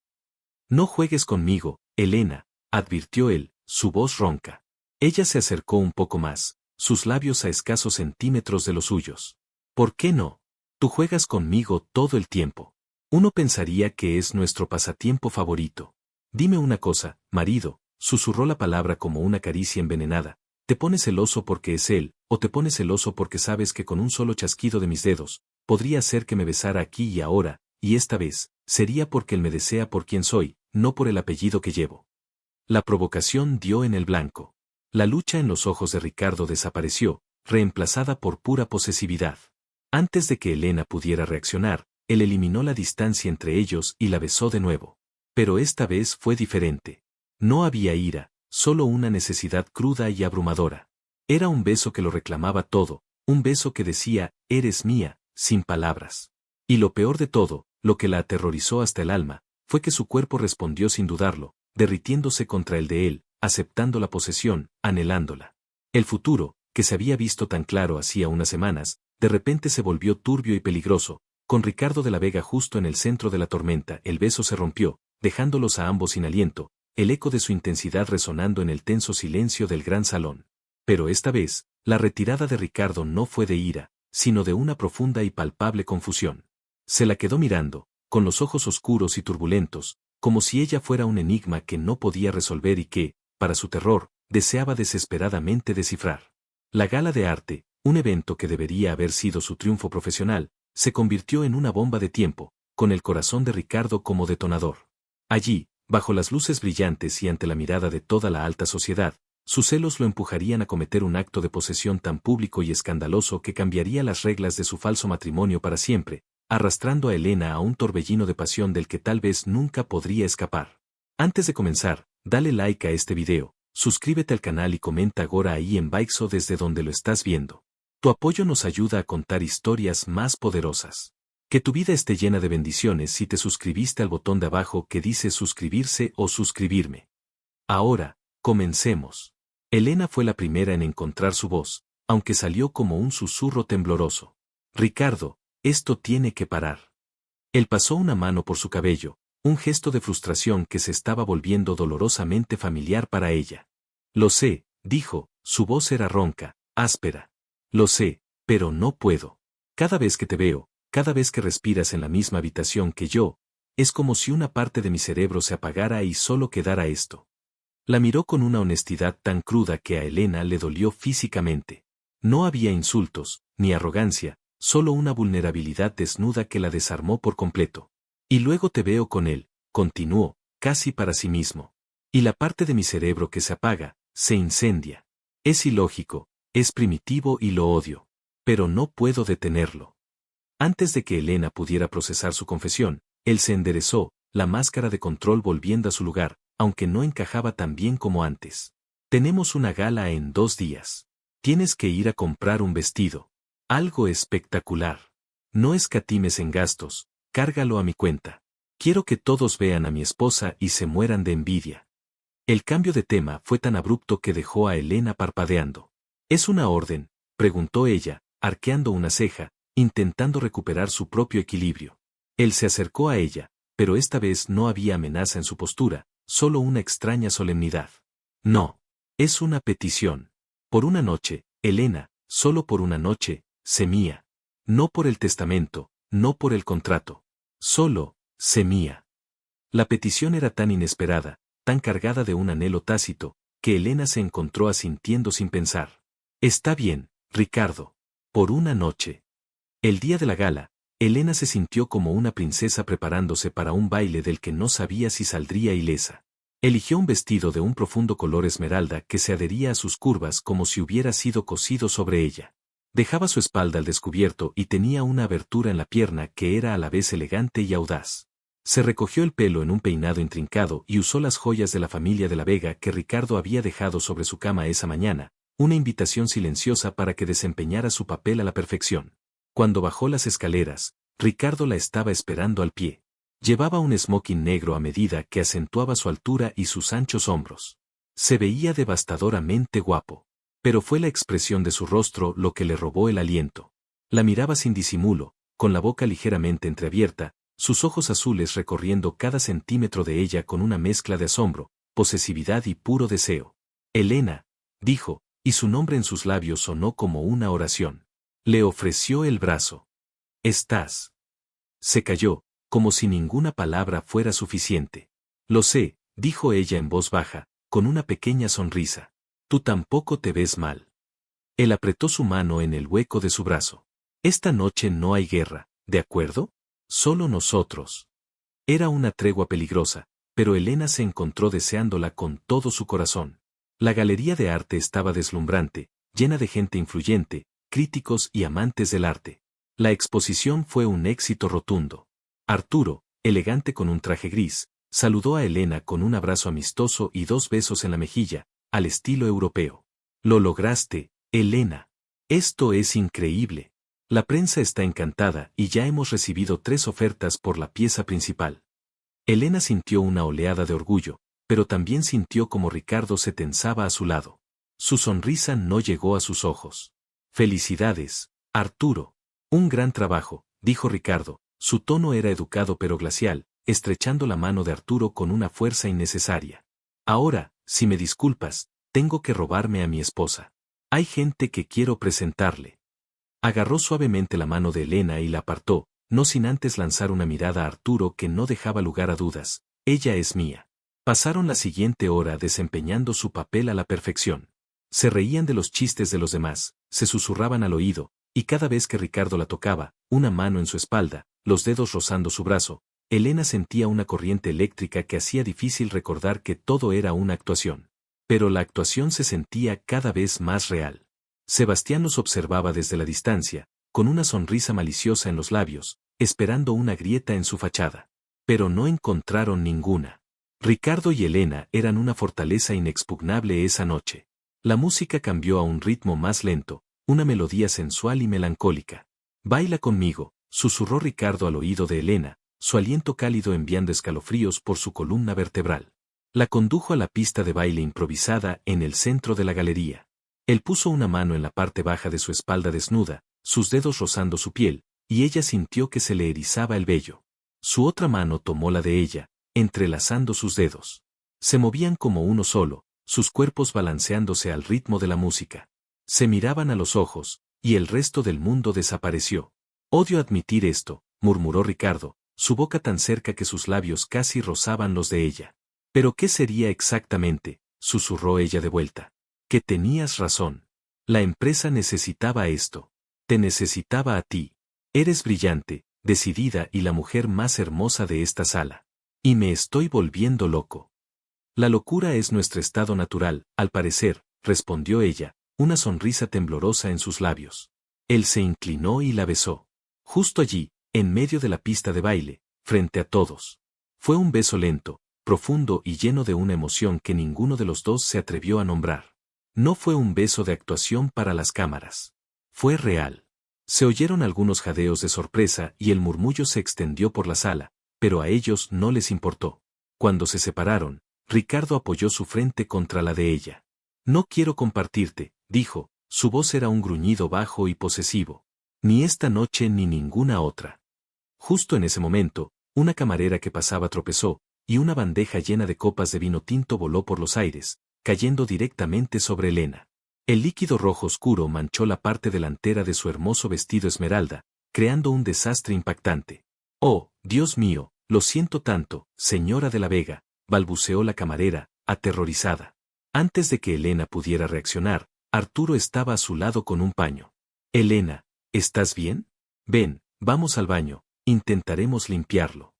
No juegues conmigo, Elena, advirtió él, su voz ronca. Ella se acercó un poco más, sus labios a escasos centímetros de los suyos. ¿Por qué no? Tú juegas conmigo todo el tiempo. Uno pensaría que es nuestro pasatiempo favorito. Dime una cosa, marido, susurró la palabra como una caricia envenenada. ¿Te pones celoso porque es él, o te pones celoso porque sabes que con un solo chasquido de mis dedos, podría hacer que me besara aquí y ahora, y esta vez, sería porque él me desea por quien soy, no por el apellido que llevo? La provocación dio en el blanco. La lucha en los ojos de Ricardo desapareció, reemplazada por pura posesividad. Antes de que Elena pudiera reaccionar, él eliminó la distancia entre ellos y la besó de nuevo. Pero esta vez fue diferente. No había ira, solo una necesidad cruda y abrumadora. Era un beso que lo reclamaba todo, un beso que decía, eres mía, sin palabras. Y lo peor de todo, lo que la aterrorizó hasta el alma, fue que su cuerpo respondió sin dudarlo, derritiéndose contra el de él, aceptando la posesión, anhelándola. El futuro, que se había visto tan claro hacía unas semanas, de repente se volvió turbio y peligroso. Con Ricardo de la Vega justo en el centro de la tormenta, el beso se rompió, dejándolos a ambos sin aliento, el eco de su intensidad resonando en el tenso silencio del gran salón. Pero esta vez, la retirada de Ricardo no fue de ira, sino de una profunda y palpable confusión. Se la quedó mirando, con los ojos oscuros y turbulentos, como si ella fuera un enigma que no podía resolver y que, para su terror, deseaba desesperadamente descifrar. La gala de arte, un evento que debería haber sido su triunfo profesional, se convirtió en una bomba de tiempo, con el corazón de Ricardo como detonador. Allí, bajo las luces brillantes y ante la mirada de toda la alta sociedad, sus celos lo empujarían a cometer un acto de posesión tan público y escandaloso que cambiaría las reglas de su falso matrimonio para siempre, arrastrando a Elena a un torbellino de pasión del que tal vez nunca podría escapar. Antes de comenzar, dale like a este video, suscríbete al canal y comenta ahora ahí en Baixo desde donde lo estás viendo. Tu apoyo nos ayuda a contar historias más poderosas. Que tu vida esté llena de bendiciones si te suscribiste al botón de abajo que dice suscribirse o suscribirme. Ahora, comencemos. Elena fue la primera en encontrar su voz, aunque salió como un susurro tembloroso. Ricardo, esto tiene que parar. Él pasó una mano por su cabello, un gesto de frustración que se estaba volviendo dolorosamente familiar para ella. Lo sé, dijo, su voz era ronca, áspera. Lo sé, pero no puedo. Cada vez que te veo, cada vez que respiras en la misma habitación que yo, es como si una parte de mi cerebro se apagara y solo quedara esto. La miró con una honestidad tan cruda que a Elena le dolió físicamente. No había insultos, ni arrogancia, solo una vulnerabilidad desnuda que la desarmó por completo. Y luego te veo con él, continuó, casi para sí mismo. Y la parte de mi cerebro que se apaga, se incendia. Es ilógico, es primitivo y lo odio. Pero no puedo detenerlo. Antes de que Elena pudiera procesar su confesión, él se enderezó, la máscara de control volviendo a su lugar, aunque no encajaba tan bien como antes. Tenemos una gala en 2 días. Tienes que ir a comprar un vestido. Algo espectacular. No escatimes en gastos, cárgalo a mi cuenta. Quiero que todos vean a mi esposa y se mueran de envidia. El cambio de tema fue tan abrupto que dejó a Elena parpadeando. ¿Es una orden?, preguntó ella, arqueando una ceja, intentando recuperar su propio equilibrio. Él se acercó a ella, pero esta vez no había amenaza en su postura, solo una extraña solemnidad. No. Es una petición. Por una noche, Elena, solo por una noche, sé mía. No por el testamento, no por el contrato. Solo, sé mía. La petición era tan inesperada, tan cargada de un anhelo tácito, que Elena se encontró asintiendo sin pensar. Está bien, Ricardo. Por una noche. El día de la gala, Elena se sintió como una princesa preparándose para un baile del que no sabía si saldría ilesa. Eligió un vestido de un profundo color esmeralda que se adhería a sus curvas como si hubiera sido cosido sobre ella. Dejaba su espalda al descubierto y tenía una abertura en la pierna que era a la vez elegante y audaz. Se recogió el pelo en un peinado intrincado y usó las joyas de la familia de la Vega que Ricardo había dejado sobre su cama esa mañana, una invitación silenciosa para que desempeñara su papel a la perfección. Cuando bajó las escaleras, Ricardo la estaba esperando al pie. Llevaba un smoking negro a medida que acentuaba su altura y sus anchos hombros. Se veía devastadoramente guapo. Pero fue la expresión de su rostro lo que le robó el aliento. La miraba sin disimulo, con la boca ligeramente entreabierta, sus ojos azules recorriendo cada centímetro de ella con una mezcla de asombro, posesividad y puro deseo. Elena, dijo, y su nombre en sus labios sonó como una oración. Le ofreció el brazo. Estás. Se calló, como si ninguna palabra fuera suficiente. Lo sé, dijo ella en voz baja, con una pequeña sonrisa. Tú tampoco te ves mal. Él apretó su mano en el hueco de su brazo. Esta noche no hay guerra, ¿de acuerdo? Solo nosotros. Era una tregua peligrosa, pero Elena se encontró deseándola con todo su corazón. La galería de arte estaba deslumbrante, llena de gente influyente, críticos y amantes del arte. La exposición fue un éxito rotundo. Arturo, elegante con un traje gris, saludó a Elena con un abrazo amistoso y 2 besos en la mejilla, al estilo europeo. Lo lograste, Elena. Esto es increíble. La prensa está encantada y ya hemos recibido 3 ofertas por la pieza principal. Elena sintió una oleada de orgullo, pero también sintió como Ricardo se tensaba a su lado. Su sonrisa no llegó a sus ojos. Felicidades, Arturo. Un gran trabajo, dijo Ricardo. Su tono era educado pero glacial, estrechando la mano de Arturo con una fuerza innecesaria. Ahora, si me disculpas, tengo que robarme a mi esposa. Hay gente que quiero presentarle. Agarró suavemente la mano de Elena y la apartó, no sin antes lanzar una mirada a Arturo que no dejaba lugar a dudas. Ella es mía. Pasaron la siguiente hora desempeñando su papel a la perfección. Se reían de los chistes de los demás, se susurraban al oído, y cada vez que Ricardo la tocaba, una mano en su espalda, los dedos rozando su brazo, Elena sentía una corriente eléctrica que hacía difícil recordar que todo era una actuación. Pero la actuación se sentía cada vez más real. Sebastián los observaba desde la distancia, con una sonrisa maliciosa en los labios, esperando una grieta en su fachada. Pero no encontraron ninguna. Ricardo y Elena eran una fortaleza inexpugnable esa noche. La música cambió a un ritmo más lento, una melodía sensual y melancólica. Baila conmigo, susurró Ricardo al oído de Elena, su aliento cálido enviando escalofríos por su columna vertebral. La condujo a la pista de baile improvisada en el centro de la galería. Él puso una mano en la parte baja de su espalda desnuda, sus dedos rozando su piel, y ella sintió que se le erizaba el vello. Su otra mano tomó la de ella, entrelazando sus dedos. Se movían como uno solo, sus cuerpos balanceándose al ritmo de la música. Se miraban a los ojos, y el resto del mundo desapareció. Odio admitir esto, murmuró Ricardo, su boca tan cerca que sus labios casi rozaban los de ella. ¿Pero qué sería exactamente?, susurró ella de vuelta. Que tenías razón. La empresa necesitaba esto. Te necesitaba a ti. Eres brillante, decidida y la mujer más hermosa de esta sala. Y me estoy volviendo loco. La locura es nuestro estado natural, al parecer, respondió ella, una sonrisa temblorosa en sus labios. Él se inclinó y la besó. Justo allí, en medio de la pista de baile, frente a todos. Fue un beso lento, profundo y lleno de una emoción que ninguno de los dos se atrevió a nombrar. No fue un beso de actuación para las cámaras. Fue real. Se oyeron algunos jadeos de sorpresa y el murmullo se extendió por la sala, pero a ellos no les importó. Cuando se separaron, Ricardo apoyó su frente contra la de ella. No quiero compartirte, dijo, su voz era un gruñido bajo y posesivo. Ni esta noche ni ninguna otra. Justo en ese momento, una camarera que pasaba tropezó, y una bandeja llena de copas de vino tinto voló por los aires, cayendo directamente sobre Elena. El líquido rojo oscuro manchó la parte delantera de su hermoso vestido esmeralda, creando un desastre impactante. Oh, Dios mío, lo siento tanto, señora de la Vega, balbuceó la camarera, aterrorizada. Antes de que Elena pudiera reaccionar, Arturo estaba a su lado con un paño. Elena, ¿estás bien? Ven, vamos al baño, intentaremos limpiarlo.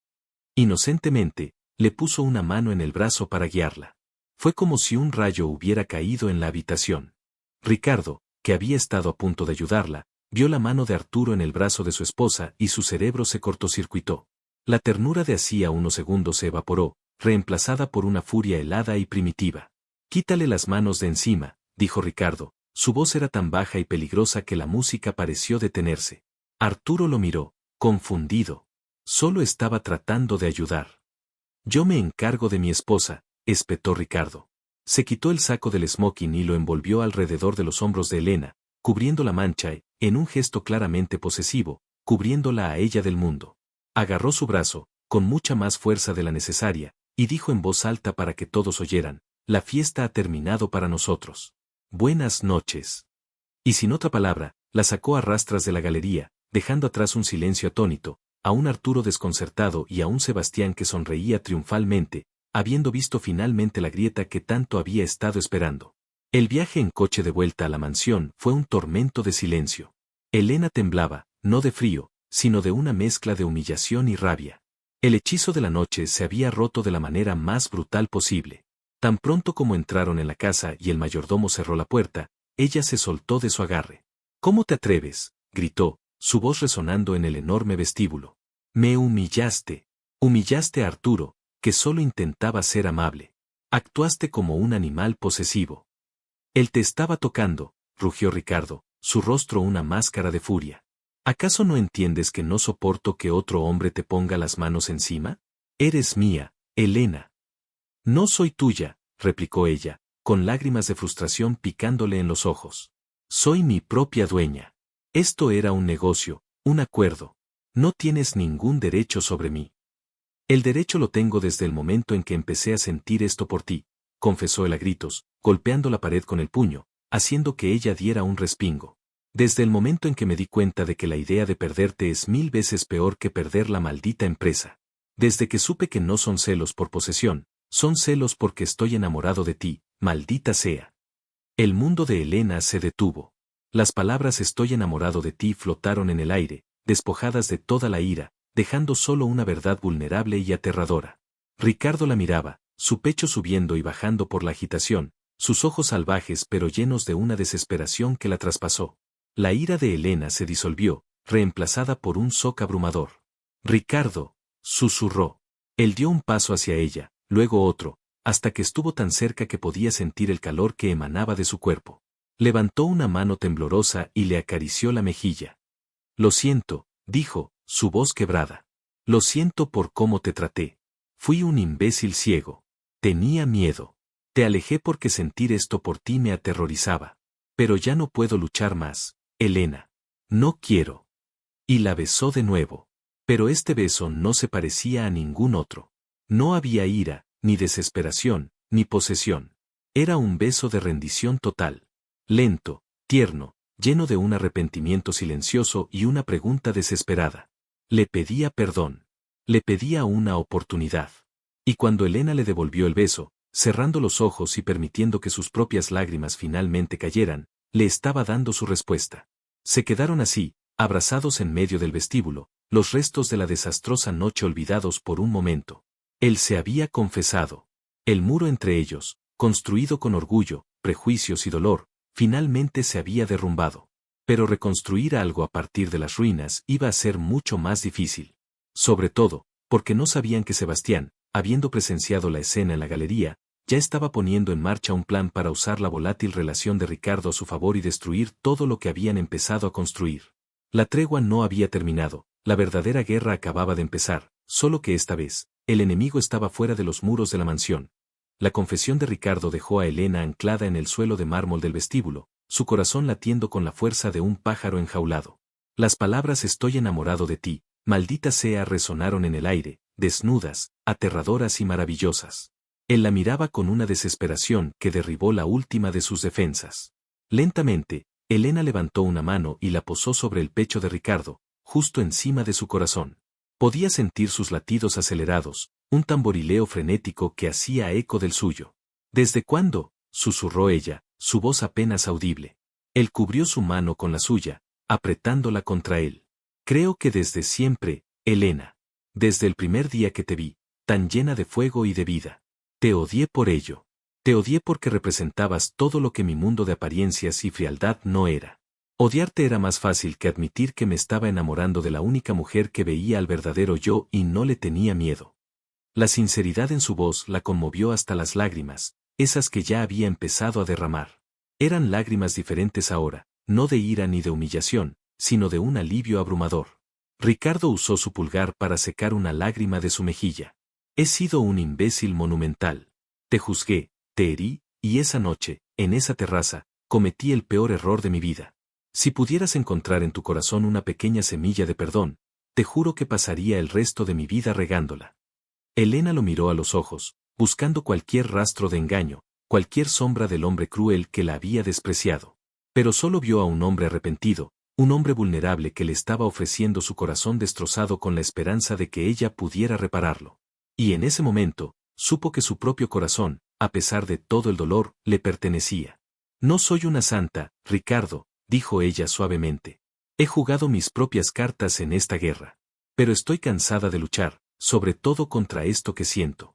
Inocentemente, le puso una mano en el brazo para guiarla. Fue como si un rayo hubiera caído en la habitación. Ricardo, que había estado a punto de ayudarla, vio la mano de Arturo en el brazo de su esposa y su cerebro se cortocircuitó. La ternura de hacía unos segundos se evaporó, reemplazada por una furia helada y primitiva. Quítale las manos de encima, dijo Ricardo, su voz era tan baja y peligrosa que la música pareció detenerse. Arturo lo miró, confundido. Solo estaba tratando de ayudar. Yo me encargo de mi esposa, espetó Ricardo. Se quitó el saco del smoking y lo envolvió alrededor de los hombros de Elena, cubriendo la mancha y, en un gesto claramente posesivo, cubriéndola a ella del mundo. Agarró su brazo, con mucha más fuerza de la necesaria, y dijo en voz alta para que todos oyeran, la fiesta ha terminado para nosotros. Buenas noches. Y sin otra palabra, la sacó a rastras de la galería, dejando atrás un silencio atónito, a un Arturo desconcertado y a un Sebastián que sonreía triunfalmente, habiendo visto finalmente la grieta que tanto había estado esperando. El viaje en coche de vuelta a la mansión fue un tormento de silencio. Elena temblaba, no de frío, sino de una mezcla de humillación y rabia. El hechizo de la noche se había roto de la manera más brutal posible. Tan pronto como entraron en la casa y el mayordomo cerró la puerta, ella se soltó de su agarre. ¿Cómo te atreves?, gritó, su voz resonando en el enorme vestíbulo. Me humillaste. Humillaste a Arturo, que solo intentaba ser amable. Actuaste como un animal posesivo. Él te estaba tocando, rugió Ricardo, su rostro una máscara de furia. ¿Acaso no entiendes que no soporto que otro hombre te ponga las manos encima? Eres mía, Elena. No soy tuya, replicó ella, con lágrimas de frustración picándole en los ojos. Soy mi propia dueña. Esto era un negocio, un acuerdo. No tienes ningún derecho sobre mí. El derecho lo tengo desde el momento en que empecé a sentir esto por ti, confesó él a gritos, golpeando la pared con el puño, haciendo que ella diera un respingo. Desde el momento en que me di cuenta de que la idea de perderte es 1000 veces peor que perder la maldita empresa. Desde que supe que no son celos por posesión, son celos porque estoy enamorado de ti, maldita sea. El mundo de Elena se detuvo. Las palabras estoy enamorado de ti flotaron en el aire, despojadas de toda la ira, dejando solo una verdad vulnerable y aterradora. Ricardo la miraba, su pecho subiendo y bajando por la agitación, sus ojos salvajes pero llenos de una desesperación que la traspasó. La ira de Elena se disolvió, reemplazada por un shock abrumador. Ricardo, susurró. Él dio un paso hacia ella, luego otro, hasta que estuvo tan cerca que podía sentir el calor que emanaba de su cuerpo. Levantó una mano temblorosa y le acarició la mejilla. Lo siento, dijo, su voz quebrada. Lo siento por cómo te traté. Fui un imbécil ciego. Tenía miedo. Te alejé porque sentir esto por ti me aterrorizaba. Pero ya no puedo luchar más, Elena. No quiero. Y la besó de nuevo. Pero este beso no se parecía a ningún otro. No había ira, ni desesperación, ni posesión. Era un beso de rendición total. Lento, tierno, lleno de un arrepentimiento silencioso y una pregunta desesperada. Le pedía perdón. Le pedía una oportunidad. Y cuando Elena le devolvió el beso, cerrando los ojos y permitiendo que sus propias lágrimas finalmente cayeran, le estaba dando su respuesta. Se quedaron así, abrazados en medio del vestíbulo, los restos de la desastrosa noche olvidados por un momento. Él se había confesado. El muro entre ellos, construido con orgullo, prejuicios y dolor, finalmente se había derrumbado. Pero reconstruir algo a partir de las ruinas iba a ser mucho más difícil. Sobre todo, porque no sabían que Sebastián, habiendo presenciado la escena en la galería, ya estaba poniendo en marcha un plan para usar la volátil relación de Ricardo a su favor y destruir todo lo que habían empezado a construir. La tregua no había terminado, la verdadera guerra acababa de empezar, solo que esta vez, el enemigo estaba fuera de los muros de la mansión. La confesión de Ricardo dejó a Elena anclada en el suelo de mármol del vestíbulo, su corazón latiendo con la fuerza de un pájaro enjaulado. Las palabras estoy enamorado de ti, maldita sea resonaron en el aire, desnudas, aterradoras y maravillosas. Él la miraba con una desesperación que derribó la última de sus defensas. Lentamente, Elena levantó una mano y la posó sobre el pecho de Ricardo, justo encima de su corazón. Podía sentir sus latidos acelerados, un tamborileo frenético que hacía eco del suyo. ¿Desde cuándo?, susurró ella, su voz apenas audible. Él cubrió su mano con la suya, apretándola contra él. Creo que desde siempre, Elena. Desde el primer día que te vi, tan llena de fuego y de vida. Te odié por ello. Te odié porque representabas todo lo que mi mundo de apariencias y frialdad no era. Odiarte era más fácil que admitir que me estaba enamorando de la única mujer que veía al verdadero yo y no le tenía miedo. La sinceridad en su voz la conmovió hasta las lágrimas, esas que ya había empezado a derramar. Eran lágrimas diferentes ahora, no de ira ni de humillación, sino de un alivio abrumador. Ricardo usó su pulgar para secar una lágrima de su mejilla. He sido un imbécil monumental. Te juzgué, te herí, y esa noche, en esa terraza, cometí el peor error de mi vida. Si pudieras encontrar en tu corazón una pequeña semilla de perdón, te juro que pasaría el resto de mi vida regándola. Elena lo miró a los ojos, buscando cualquier rastro de engaño, cualquier sombra del hombre cruel que la había despreciado. Pero solo vio a un hombre arrepentido, un hombre vulnerable que le estaba ofreciendo su corazón destrozado con la esperanza de que ella pudiera repararlo. Y en ese momento, supo que su propio corazón, a pesar de todo el dolor, le pertenecía. No soy una santa, Ricardo, dijo ella suavemente. He jugado mis propias cartas en esta guerra. Pero estoy cansada de luchar, sobre todo contra esto que siento.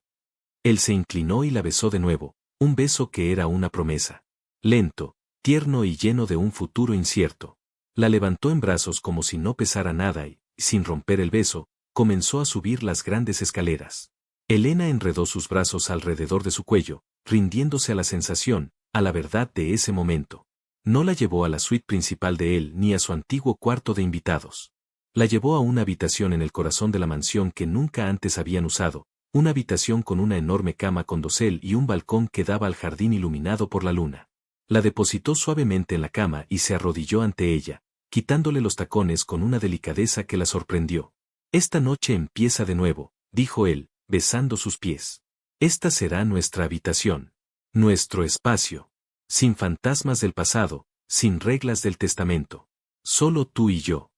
Él se inclinó y la besó de nuevo, un beso que era una promesa. Lento, tierno y lleno de un futuro incierto. La levantó en brazos como si no pesara nada y, sin romper el beso, comenzó a subir las grandes escaleras. Elena enredó sus brazos alrededor de su cuello, rindiéndose a la sensación, a la verdad de ese momento. No la llevó a la suite principal de él ni a su antiguo cuarto de invitados. La llevó a una habitación en el corazón de la mansión que nunca antes habían usado, una habitación con una enorme cama con dosel y un balcón que daba al jardín iluminado por la luna. La depositó suavemente en la cama y se arrodilló ante ella, quitándole los tacones con una delicadeza que la sorprendió. Esta noche empieza de nuevo, dijo él, besando sus pies. Esta será nuestra habitación. Nuestro espacio. Sin fantasmas del pasado, sin reglas del testamento. Solo tú y yo.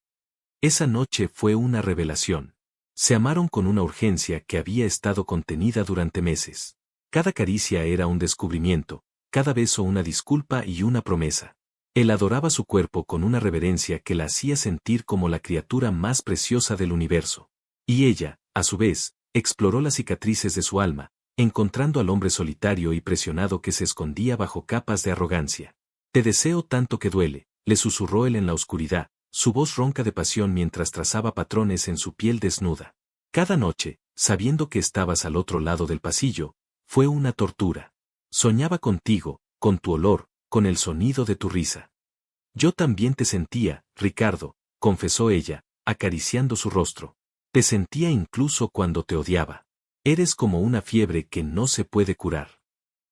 Esa noche fue una revelación. Se amaron con una urgencia que había estado contenida durante meses. Cada caricia era un descubrimiento, cada beso una disculpa y una promesa. Él adoraba su cuerpo con una reverencia que la hacía sentir como la criatura más preciosa del universo. Y ella, a su vez, exploró las cicatrices de su alma, encontrando al hombre solitario y presionado que se escondía bajo capas de arrogancia. Te deseo tanto que duele, le susurró él en la oscuridad, su voz ronca de pasión mientras trazaba patrones en su piel desnuda. Cada noche, sabiendo que estabas al otro lado del pasillo, fue una tortura. Soñaba contigo, con tu olor, con el sonido de tu risa. Yo también te sentía, Ricardo, confesó ella, acariciando su rostro. Te sentía incluso cuando te odiaba. Eres como una fiebre que no se puede curar.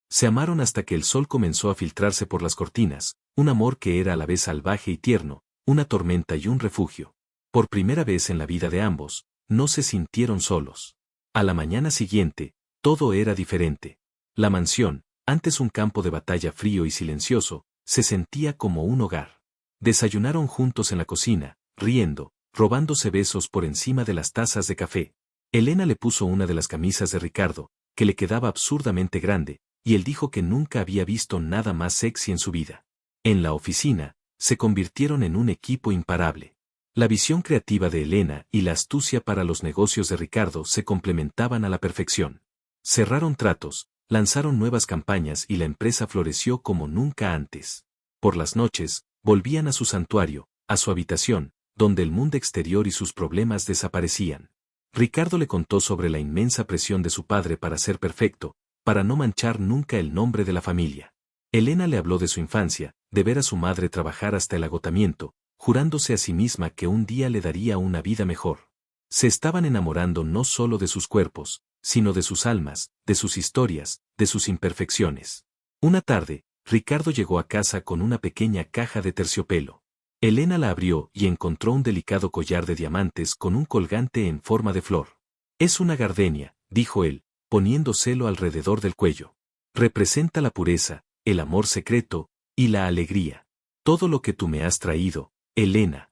Se amaron hasta que el sol comenzó a filtrarse por las cortinas, un amor que era a la vez salvaje y tierno, una tormenta y un refugio. Por primera vez en la vida de ambos, no se sintieron solos. A la mañana siguiente, todo era diferente. La mansión, antes un campo de batalla frío y silencioso, se sentía como un hogar. Desayunaron juntos en la cocina, riendo, robándose besos por encima de las tazas de café. Elena le puso una de las camisas de Ricardo, que le quedaba absurdamente grande, y él dijo que nunca había visto nada más sexy en su vida. En la oficina, se convirtieron en un equipo imparable. La visión creativa de Elena y la astucia para los negocios de Ricardo se complementaban a la perfección. Cerraron tratos, lanzaron nuevas campañas y la empresa floreció como nunca antes. Por las noches, volvían a su santuario, a su habitación, donde el mundo exterior y sus problemas desaparecían. Ricardo le contó sobre la inmensa presión de su padre para ser perfecto, para no manchar nunca el nombre de la familia. Elena le habló de su infancia, de ver a su madre trabajar hasta el agotamiento, jurándose a sí misma que un día le daría una vida mejor. Se estaban enamorando no solo de sus cuerpos, sino de sus almas, de sus historias, de sus imperfecciones. Una tarde, Ricardo llegó a casa con una pequeña caja de terciopelo. Elena la abrió y encontró un delicado collar de diamantes con un colgante en forma de flor. Es una gardenia, dijo él, poniéndoselo alrededor del cuello. Representa la pureza, el amor secreto, y la alegría. Todo lo que tú me has traído, Elena.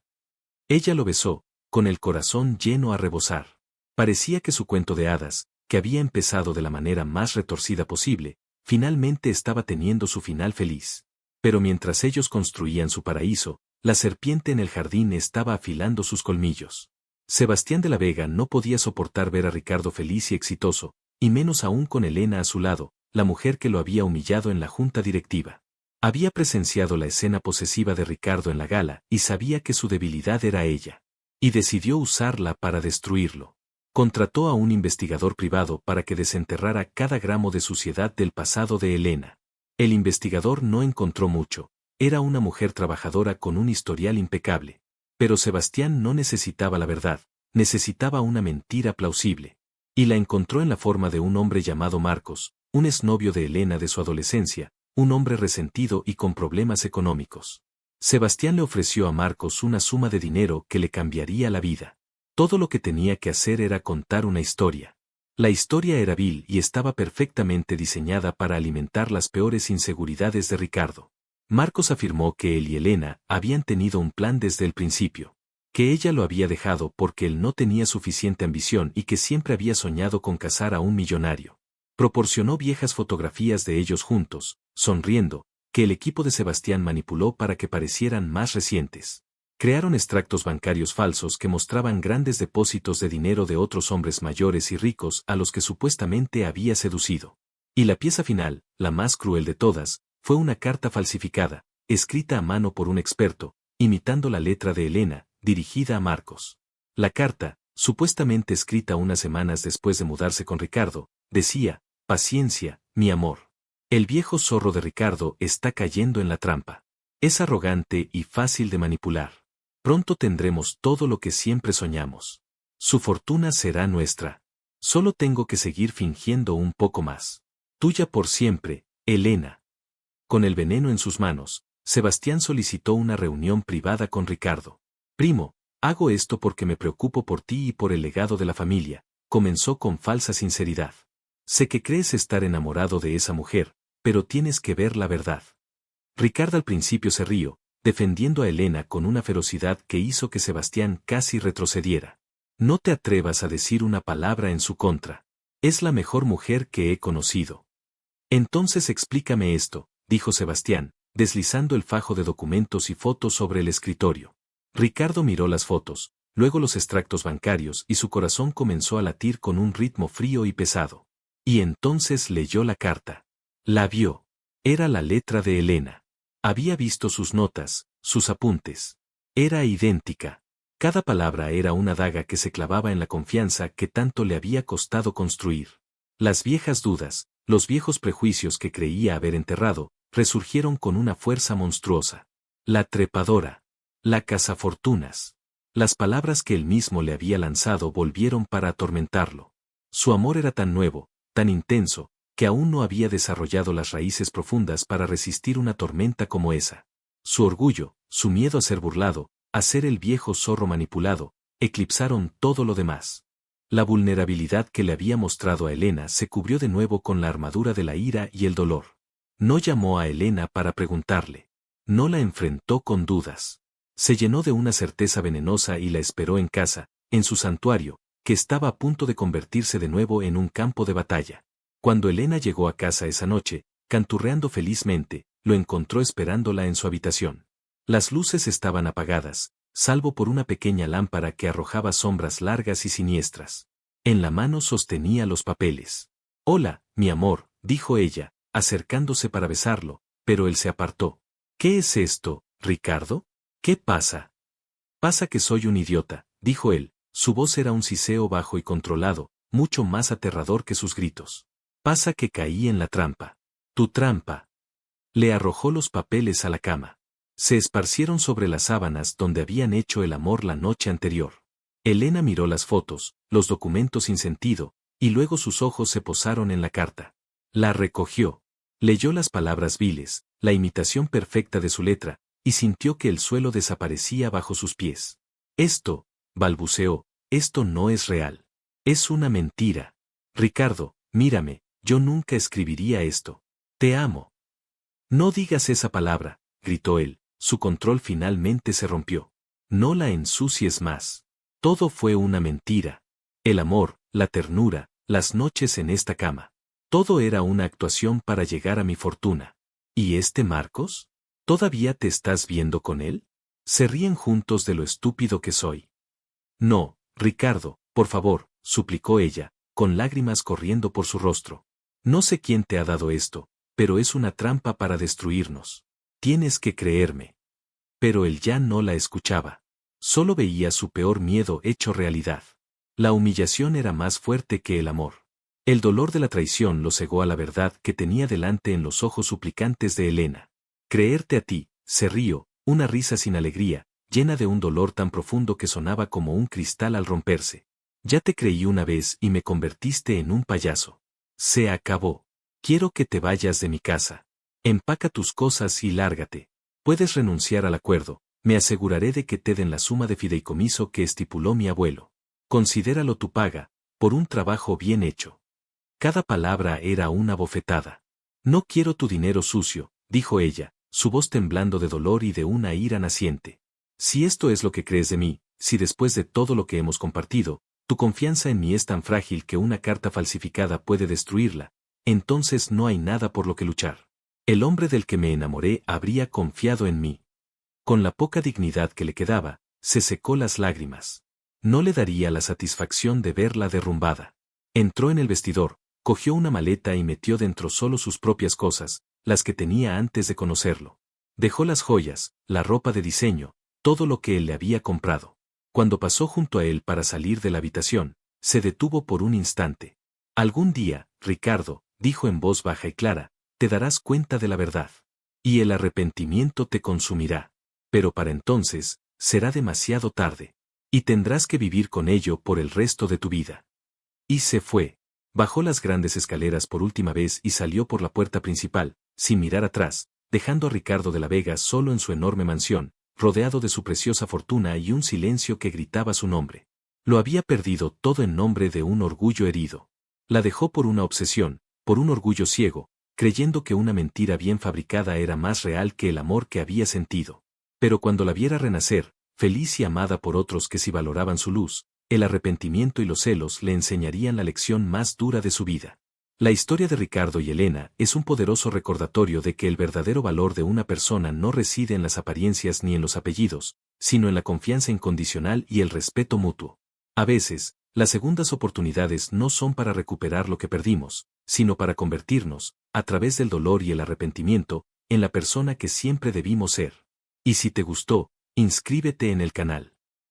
Ella lo besó, con el corazón lleno a rebosar. Parecía que su cuento de hadas, que había empezado de la manera más retorcida posible, finalmente estaba teniendo su final feliz. Pero mientras ellos construían su paraíso, la serpiente en el jardín estaba afilando sus colmillos. Sebastián de la Vega no podía soportar ver a Ricardo feliz y exitoso, y menos aún con Elena a su lado, la mujer que lo había humillado en la junta directiva. Había presenciado la escena posesiva de Ricardo en la gala y sabía que su debilidad era ella. Y decidió usarla para destruirlo. Contrató a un investigador privado para que desenterrara cada gramo de suciedad del pasado de Elena. El investigador no encontró mucho. Era una mujer trabajadora con un historial impecable. Pero Sebastián no necesitaba la verdad, necesitaba una mentira plausible. Y la encontró en la forma de un hombre llamado Marcos, un exnovio de Elena de su adolescencia, un hombre resentido y con problemas económicos. Sebastián le ofreció a Marcos una suma de dinero que le cambiaría la vida. Todo lo que tenía que hacer era contar una historia. La historia era vil y estaba perfectamente diseñada para alimentar las peores inseguridades de Ricardo. Marcos afirmó que él y Elena habían tenido un plan desde el principio, que ella lo había dejado porque él no tenía suficiente ambición y que siempre había soñado con casar a un millonario. Proporcionó viejas fotografías de ellos juntos, sonriendo, que el equipo de Sebastián manipuló para que parecieran más recientes. Crearon extractos bancarios falsos que mostraban grandes depósitos de dinero de otros hombres mayores y ricos a los que supuestamente había seducido. Y la pieza final, la más cruel de todas, fue una carta falsificada, escrita a mano por un experto, imitando la letra de Elena, dirigida a Marcos. La carta, supuestamente escrita unas semanas después de mudarse con Ricardo, decía: «Paciencia, mi amor. El viejo zorro de Ricardo está cayendo en la trampa. Es arrogante y fácil de manipular. Pronto tendremos todo lo que siempre soñamos. Su fortuna será nuestra. Solo tengo que seguir fingiendo un poco más. Tuya por siempre, Elena». Con el veneno en sus manos, Sebastián solicitó una reunión privada con Ricardo. «Primo, hago esto porque me preocupo por ti y por el legado de la familia», comenzó con falsa sinceridad. «Sé que crees estar enamorado de esa mujer, pero tienes que ver la verdad». Ricardo al principio se rió, defendiendo a Elena con una ferocidad que hizo que Sebastián casi retrocediera. «No te atrevas a decir una palabra en su contra. Es la mejor mujer que he conocido». «Entonces explícame esto», dijo Sebastián, deslizando el fajo de documentos y fotos sobre el escritorio. Ricardo miró las fotos, luego los extractos bancarios y su corazón comenzó a latir con un ritmo frío y pesado. Y entonces leyó la carta. La vio. Era la letra de Elena. Había visto sus notas, sus apuntes. Era idéntica. Cada palabra era una daga que se clavaba en la confianza que tanto le había costado construir. Las viejas dudas, los viejos prejuicios que creía haber enterrado, resurgieron con una fuerza monstruosa. La trepadora. La cazafortunas. Las palabras que él mismo le había lanzado volvieron para atormentarlo. Su amor era tan nuevo, tan intenso, que aún no había desarrollado las raíces profundas para resistir una tormenta como esa. Su orgullo, su miedo a ser burlado, a ser el viejo zorro manipulado, eclipsaron todo lo demás. La vulnerabilidad que le había mostrado a Elena se cubrió de nuevo con la armadura de la ira y el dolor. No llamó a Elena para preguntarle. No la enfrentó con dudas. Se llenó de una certeza venenosa y la esperó en casa, en su santuario, que estaba a punto de convertirse de nuevo en un campo de batalla. Cuando Elena llegó a casa esa noche, canturreando felizmente, lo encontró esperándola en su habitación. Las luces estaban apagadas, salvo por una pequeña lámpara que arrojaba sombras largas y siniestras. En la mano sostenía los papeles. «Hola, mi amor», dijo ella, acercándose para besarlo, pero él se apartó. «¿Qué es esto, Ricardo? ¿Qué pasa?» «Pasa que soy un idiota», dijo él. Su voz era un siseo bajo y controlado, mucho más aterrador que sus gritos. «Pasa que caí en la trampa». «¿Tu trampa?» Le arrojó los papeles a la cama. Se esparcieron sobre las sábanas donde habían hecho el amor la noche anterior. Elena miró las fotos, los documentos sin sentido, y luego sus ojos se posaron en la carta. La recogió. Leyó las palabras viles, la imitación perfecta de su letra, y sintió que el suelo desaparecía bajo sus pies. «Esto», balbuceó, «esto no es real. Es una mentira. Ricardo, mírame. Yo nunca escribiría esto. Te amo». «No digas esa palabra», gritó él, su control finalmente se rompió. «No la ensucies más. Todo fue una mentira. El amor, la ternura, las noches en esta cama. Todo era una actuación para llegar a mi fortuna. ¿Y este Marcos? ¿Todavía te estás viendo con él? Se ríen juntos de lo estúpido que soy». «No, Ricardo, por favor», suplicó ella, con lágrimas corriendo por su rostro. «No sé quién te ha dado esto, pero es una trampa para destruirnos. Tienes que creerme». Pero él ya no la escuchaba. Solo veía su peor miedo hecho realidad. La humillación era más fuerte que el amor. El dolor de la traición lo cegó a la verdad que tenía delante en los ojos suplicantes de Elena. «Creerte a ti», se rió, una risa sin alegría, llena de un dolor tan profundo que sonaba como un cristal al romperse. «Ya te creí una vez y me convertiste en un payaso. Se acabó. Quiero que te vayas de mi casa. Empaca tus cosas y lárgate. Puedes renunciar al acuerdo, me aseguraré de que te den la suma de fideicomiso que estipuló mi abuelo. Considéralo tu paga, por un trabajo bien hecho». Cada palabra era una bofetada. «No quiero tu dinero sucio», dijo ella, su voz temblando de dolor y de una ira naciente. «Si esto es lo que crees de mí, si después de todo lo que hemos compartido, tu confianza en mí es tan frágil que una carta falsificada puede destruirla, entonces no hay nada por lo que luchar. El hombre del que me enamoré habría confiado en mí. Con la poca dignidad que le quedaba, se secó las lágrimas. No le daría la satisfacción de verla derrumbada. Entró en el vestidor, cogió una maleta y metió dentro solo sus propias cosas, las que tenía antes de conocerlo. Dejó las joyas, la ropa de diseño, todo lo que él le había comprado. Cuando pasó junto a él para salir de la habitación, se detuvo por un instante. Algún día, Ricardo, dijo en voz baja y clara, te darás cuenta de la verdad. Y el arrepentimiento te consumirá. Pero para entonces, será demasiado tarde. Y tendrás que vivir con ello por el resto de tu vida. Y se fue. Bajó las grandes escaleras por última vez y salió por la puerta principal, sin mirar atrás, dejando a Ricardo de la Vega solo en su enorme mansión, rodeado de su preciosa fortuna y un silencio que gritaba su nombre. Lo había perdido todo en nombre de un orgullo herido. La dejó por una obsesión, por un orgullo ciego, creyendo que una mentira bien fabricada era más real que el amor que había sentido. Pero cuando la viera renacer, feliz y amada por otros que sí valoraban su luz, el arrepentimiento y los celos le enseñarían la lección más dura de su vida. La historia de Ricardo y Elena es un poderoso recordatorio de que el verdadero valor de una persona no reside en las apariencias ni en los apellidos, sino en la confianza incondicional y el respeto mutuo. A veces, las segundas oportunidades no son para recuperar lo que perdimos, sino para convertirnos, a través del dolor y el arrepentimiento, en la persona que siempre debimos ser. Y si te gustó, inscríbete en el canal.